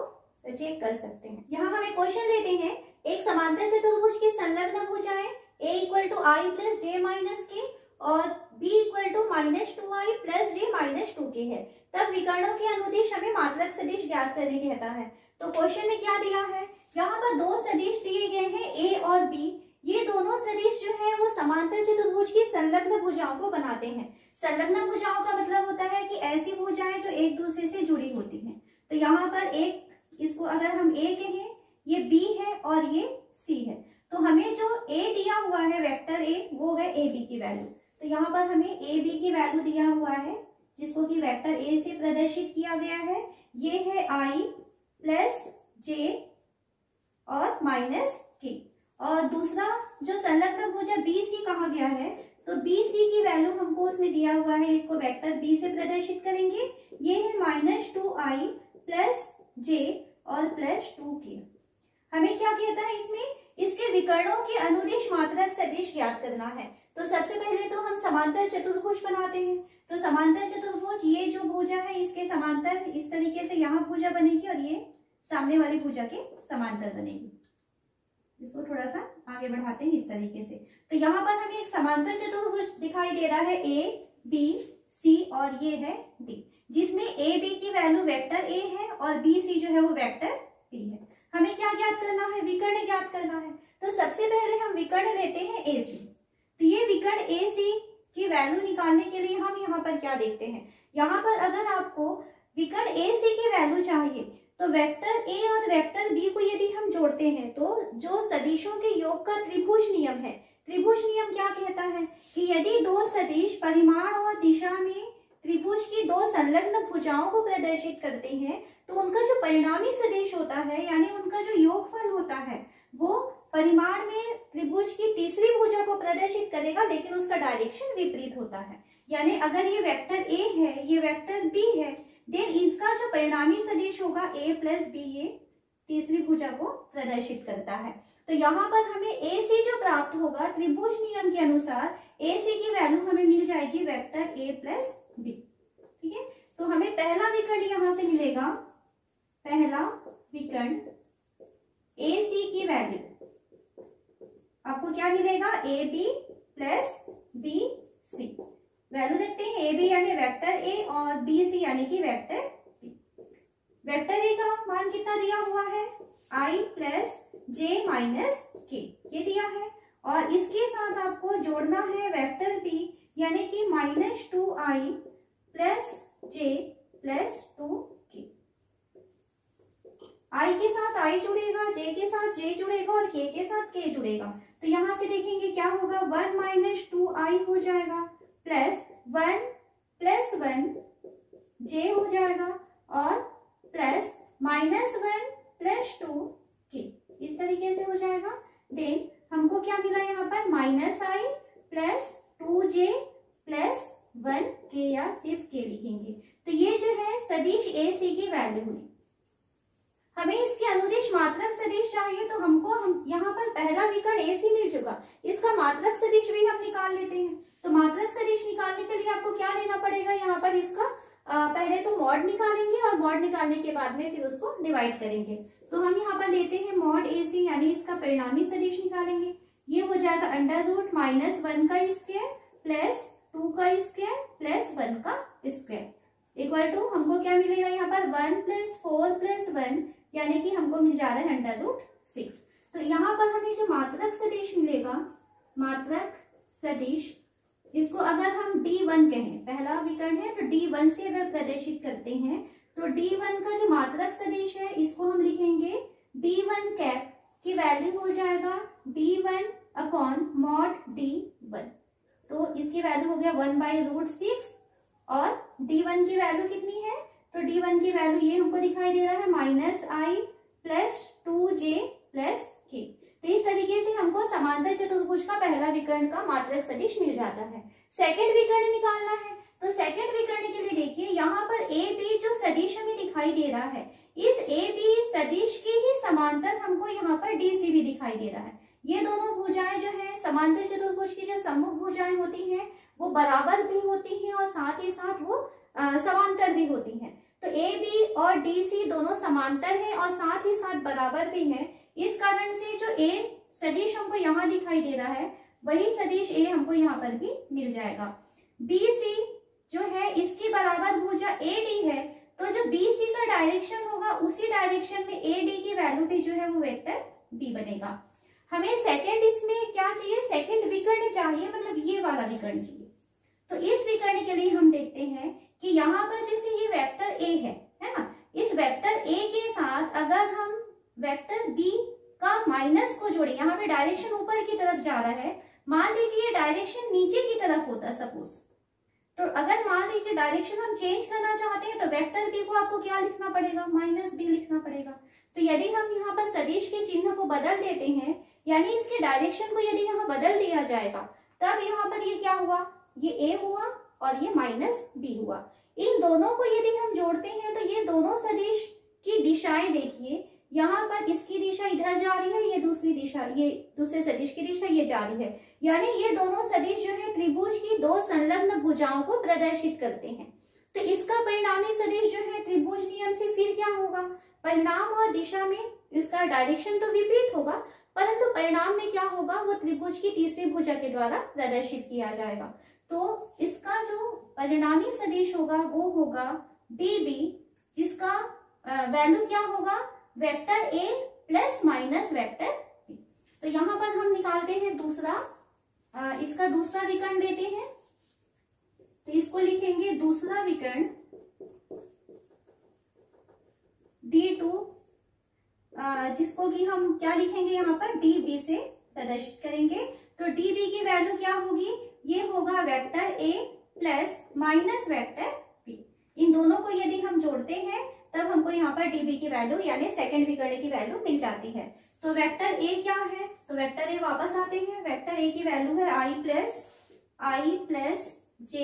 चेक कर सकते हैं। यहाँ हम एक क्वेश्चन लेते हैं, एक समांतर चतुर्भुज की संलग्न भुजाएं a = i + j - k और b = -2i + j - 2k है, तब विकर्णों के अनुदिश हमें मात्रक सदिश ज्ञात करने कहता है। तो क्वेश्चन में क्या दिया है, यहाँ पर दो सदिश दिए गए हैं a और b। ये दोनों सदिश जो है वो समांतर चतुर्भुज की संलग्न भुजाओं को बनाते हैं। संलग्न भुजाओं का मतलब होता है कि ऐसी भुजाएं जो एक दूसरे से जुड़ी होती हैं। तो यहाँ पर एक, इसको अगर हम a कहें, ये b है और ये c है, तो हमें जो a दिया हुआ है वेक्टर a, वो है ab की वैल्यू। तो यहाँ पर हमें ab की वैल्यू दिया हुआ है, जिसको कि वेक्टर a से प्रदर्शित किया गया है। ये है i प्लस j और -k, और दूसरा जो संलग्न भुजा BC कहा गया है, तो BC की वैल्यू हमको उसने दिया हुआ है, इसको वेक्टर b से प्रदर्शित करेंगे। ये है -2i प्लस j और प्लस 2k। हमें क्या कहता है इसमें, इसके विकर्णों के अनुदिश मात्रक सदिश ज्ञात करना है। तो सबसे पहले तो हम समांतर चतुर्भुज बनाते हैं। तो समांतर चतुर्भुज, ये जो भुजा है इसके समांतर इस तरीके से यहाँ भुजा बनेगी, और ये सामने वाली भुजा के समांतर बनेगी। इसको थोड़ा सा आगे बढ़ाते हैं इस तरीके से। तो यहाँ पर हमें एक समांतर चतुर्भुज दिखाई दे रहा है a, b, c और ये है d, जिसमें a, b की वैल्यू वेक्टर a है और b, c जो है वो वेक्टर b है। हमें क्या ज्ञात करना है, विकर्ण ज्ञात करना है। तो सबसे पहले हम विकर्ण लेते हैं AC। तो ये विकर्ण AC की वैल्यू निकालने के लिए हम यहाँ पर क्या देखते हैं, यहाँ पर अगर आपको विकर्ण AC की वैल्यू चाहिए, तो वेक्टर a और वेक्टर b को यदि हम जोड़ते हैं, तो जो सदिशों के योग का त्रिभुज नियम है, त्रिभुज नियम क्या कहता है कि यदि दो सदिश परिमाण और दिशा में त्रिभुज की दो संलग्न भुजाओं को प्रदर्शित करते हैं, तो उनका जो परिणामी सदिश होता है, यानी उनका जो योगफल होता है, वो परिमाण में त्रिभुज की तीसरी भुजा को प्रदर्शित करेगा, लेकिन उसका डायरेक्शन विपरीत होता है। यानी अगर ये वेक्टर a है, ये वेक्टर b है, देन इसका जो परिणामी सदिश होगा a प्लस b, ये तीसरी भुजा को प्रदर्शित करता है। तो यहाँ पर हमें ए सी जो प्राप्त होगा त्रिभुज नियम के अनुसार ए सी की वैल्यू हमें मिल जाएगी वेक्टर ए प्लस बी। ठीक है, तो हमें पहला विकर्ण यहाँ से मिलेगा, पहला विकर्ण ए सी की वैल्यू आपको क्या मिलेगा, a b plus b c. Value देखते हैं, ए बी यानी वेक्टर ए और बी सी यानी कि वेक्टर बी। वेक्टर ए का मान कितना दिया हुआ है, आई प्लस जे माइनस के, ये दिया है। और इसके साथ आपको जोड़ना है वेक्टर बी यानी कि -2i प्लस जे प्लस 2k। आई के साथ आई जुड़ेगा, जे के साथ जे जुड़ेगा और के साथ के जुड़ेगा। तो यहां से देखेंगे क्या होगा, 1 - 2i हो जाएगा प्लस 1 + 1 जे हो जाएगा और प्लस -1 + 2k, इस तरीके से हो जाएगा। देन हमको क्या मिला यहाँ पर, -i plus 2j plus 1k या सिर्फ k लिखेंगे। तो ये जो है सदिश ए सी की वैल्यू हुई। हमें इसके अनुदिश मात्रक सदिश चाहिए, तो हमको यहाँ पर पहला विकर्ण ए सी मिल चुका, इसका मात्रक सदिश भी हम निकाल लेते हैं। तो मात्रक सदिश निकालने के लिए आपको क्या लेना पड़ेगा, यहाँ पर इसका पहले तो मॉड निकालेंगे और मॉड निकालने के बाद में फिर उसको डिवाइड करेंगे। तो हम यहाँ पर लेते हैं मॉड ए सी यानी इसका परिणामी सदिश निकालेंगे। ये हो जाएगा √-1 का स्क्वायर प्लस 2 का स्क्वायर प्लस 1 का स्क्वायर इक्वल टू हमको क्या मिलेगा, यहाँ पर 1 + 4 + 1 यानी कि हमको मिल जा रहा है √6। तो यहाँ पर हमें जो मात्रक सदिश मिलेगा, मात्रक सदिश, इसको अगर हम D1 कहें, पहला विकर्ण है तो D1 से अगर प्रदर्शित करते हैं तो D1 का जो मात्रक सदिश है इसको हम लिखेंगे D1 कैप की वैल्यू हो जाएगा D1/mod D1। तो इसकी वैल्यू हो गया 1/√6 और D1 की वैल्यू कितनी है, तो D1 की वैल्यू ये हमको दिखाई दे रहा है -i plus 2j plus k। तो इस तरीके से हमको समांतर चतुर्भुज का पहला विकर्ण का मात्रक सदिश मिल जाता है। सेकंड विकर्ण निकालना है, तो सेकंड विकर्ण के लिए देखिए यहाँ पर ए बी जो सदिश हमें दिखाई दे रहा है, इस ए बी सदिश के ही समांतर हमको यहाँ पर डी सी भी दिखाई दे रहा है। ये दोनों भुजाएं जो है समांतर चतुर्भुज की जो सम्मुख भुजाएं होती हैं वो बराबर भी होती हैं और साथ ही साथ वो समांतर भी होती हैं। तो ए बी और डी सी दोनों समांतर हैं और साथ ही साथ बराबर भी हैं। इस कारण से जो ए सदिश हमको यहाँ दिखाई दे रहा है वही सदिश ए हमको यहाँ पर भी मिल जाएगा। बी सी जो है इसकी बराबर भुजा ए डी है, तो जो बी सी का डायरेक्शन होगा उसी डायरेक्शन में ए डी की वैल्यू भी जो है वो वेक्टर बी बनेगा। हमें सेकंड इसमें क्या चाहिए, सेकंड विकर्ण चाहिए, मतलब ये वाला विकर्ण चाहिए। तो इस विकर्ण के लिए हम देखते हैं कि यहाँ पर जैसे ये वेक्टर ए है ना, इस वेक्टर ए के साथ अगर हम वेक्टर बी का माइनस को जोड़े, यहाँ पे डायरेक्शन ऊपर की तरफ जा रहा है, मान लीजिए डायरेक्शन नीचे की तरफ होता है सपोज, तो अगर मान लीजिए डायरेक्शन हम चेंज करना चाहते हैं तो वेक्टर बी को आपको क्या लिखना पड़ेगा, -b लिखना पड़ेगा। तो यदि हम यहाँ पर सदिश के चिन्ह को बदल देते हैं, यानी इसके डायरेक्शन को यदि यहाँ बदल दिया जाएगा, तब यहाँ पर ये क्या हुआ, ये a हुआ और ये -b हुआ। इन दोनों को यदि हम जोड़ते हैं तो ये दोनों सदिश की दिशाएं देखिए, यहाँ पर इसकी दिशा इधर जा रही है, ये दूसरी दिशा, ये दूसरे सदिश की दिशा ये जा रही है, यानी ये दोनों सदिश जो है त्रिभुज की दो संलग्न भुजाओं को प्रदर्शित करते हैं। तो इसका परिणामी सदिश जो है त्रिभुज नियम से फिर क्या होगा, परिणाम और दिशा में इसका डायरेक्शन तो विपरीत होगा, परंतु परिणाम में क्या होगा, वो त्रिभुज की तीसरी भुजा के द्वारा प्रदर्शित किया जाएगा। तो इसका जो परिणामी सदिश होगा वो होगा db, जिसका वैल्यू क्या होगा, vector a plus minus vector b। तो यहाँ पर हम निकालते हैं दूसरा, इसका दूसरा विकर्ण लेते हैं, तो इसको लिखेंगे दूसरा विकर्ण d2, जिसको कि हम क्या लिखेंगे यहाँ पर db से प्रदर्शित करेंगे। तो db की वैल्यू क्या होगी, ये होगा vector a plus minus vector b। इन दोनों को यदि हम जोड़ते हैं तब हमको यहाँ पर db की वैल्यू यानी सेकंड विकर्ण की वैल्यू मिल जाती है। तो वेक्टर a क्या है, तो वेक्टर a वापस आते हैं, वेक्टर a की वैल्यू है i plus j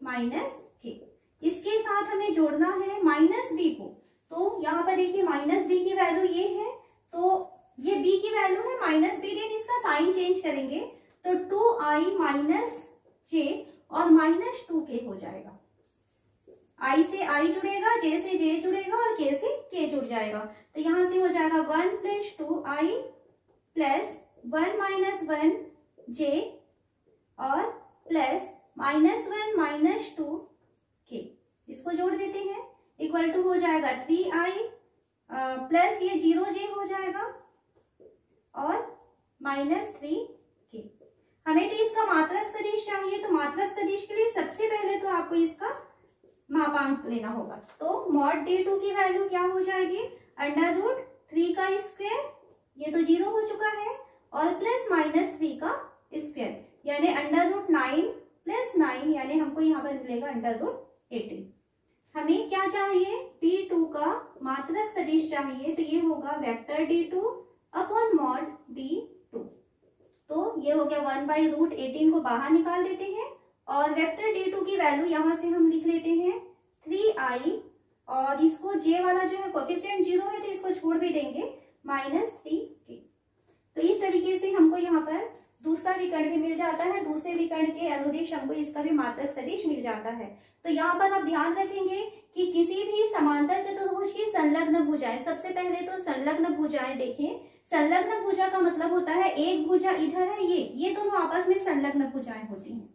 minus k। इसके साथ हमें जोड़ना है -b को, तो यहाँ पर देखिए -b की वैल्यू ये है, तो ये b की वैल्यू है माइनस बी, देन इसका साइन चेंज करेंगे तो 2i माइनस j और माइनस 2k हो जाएगा। i से i जुड़ेगा, j से j जुड़ेगा और k से k जुड़ जाएगा। तो यहां से हो जाएगा 1 plus 2i plus 1 minus 1j और प्लस -1 माइनस 2k, इसको जोड़ देते हैं, इक्वल टू हो जाएगा 3i प्लस ये 0j हो जाएगा और -3k। हमें तो इसका मात्रक सदिश चाहिए, तो मात्रक सदिश के लिए सबसे पहले तो आपको इसका मापांक लेना होगा। तो मॉड d2 की वैल्यू क्या हो जाएगी, √3 का स्क्वायर, ये तो 0 हो चुका है, और प्लस -3 का स्क्वायर, यानी √9 प्लस 9, यानी हमको यहाँ पर मिलेगा √18। हमें क्या चाहिए, d2 का मात्रक सदिश चाहिए, तो ये होगा vector d2 upon mod d2। तो ये हो गया 1/√18 को बाहर निकाल देते हैं और वेक्टर d2 की वैल्यू यहां से हम लिख लेते हैं 3i, और इसको j वाला जो है कोफिशिएंट 0 है तो इसको छोड़ भी देंगे, -3k। तो इस तरीके से हमको यहाँ पर दूसरा विकर्ण भी मिल जाता है, दूसरे विकर्ण के अनुदिश हमको इसका भी मात्रक सदिश मिल जाता है। तो यहाँ पर आप ध्यान रखेंगे कि किसी भी समांतर चतुर्भुज की संलग्न भुजाएं, सबसे पहले तो संलग्न भुजाएं देखें। संलग्न भुजा का मतलब होता है एक भुजा इधर है, ये दोनों आपस में संलग्न भुजाएं होती हैं।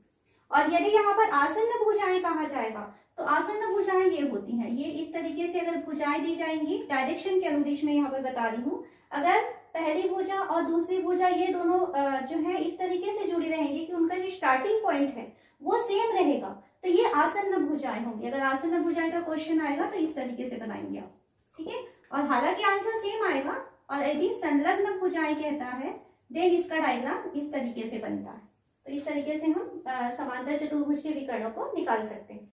और यदि यहाँ पर आसन्न भुजाएं कहा जाएगा तो आसन्न भुजाएं ये होती हैं, ये इस तरीके से अगर भुजाएं दी जाएंगी, डायरेक्शन के अनुदिश में यहाँ पर बता रही हूँ, अगर पहली भुजा और दूसरी भुजा ये दोनों जो है इस तरीके से जुड़ी रहेंगी कि उनका जो स्टार्टिंग पॉइंट है वो सेम रहेगा, तो ये आसन्न भुजाएं होंगी। अगर आसन्न भुजाएं का क्वेश्चन आएगा तो इस तरीके से बनाएंगे आप, ठीक है। और हालांकि आंसर सेम आएगा, और यदि संलग्न भुजाएं कहता है देन इसका डायग्राम इस तरीके से बनता है। तो इस तरीके से हम समांतर चतुर्भुज के विकर्णों को निकाल सकते हैं।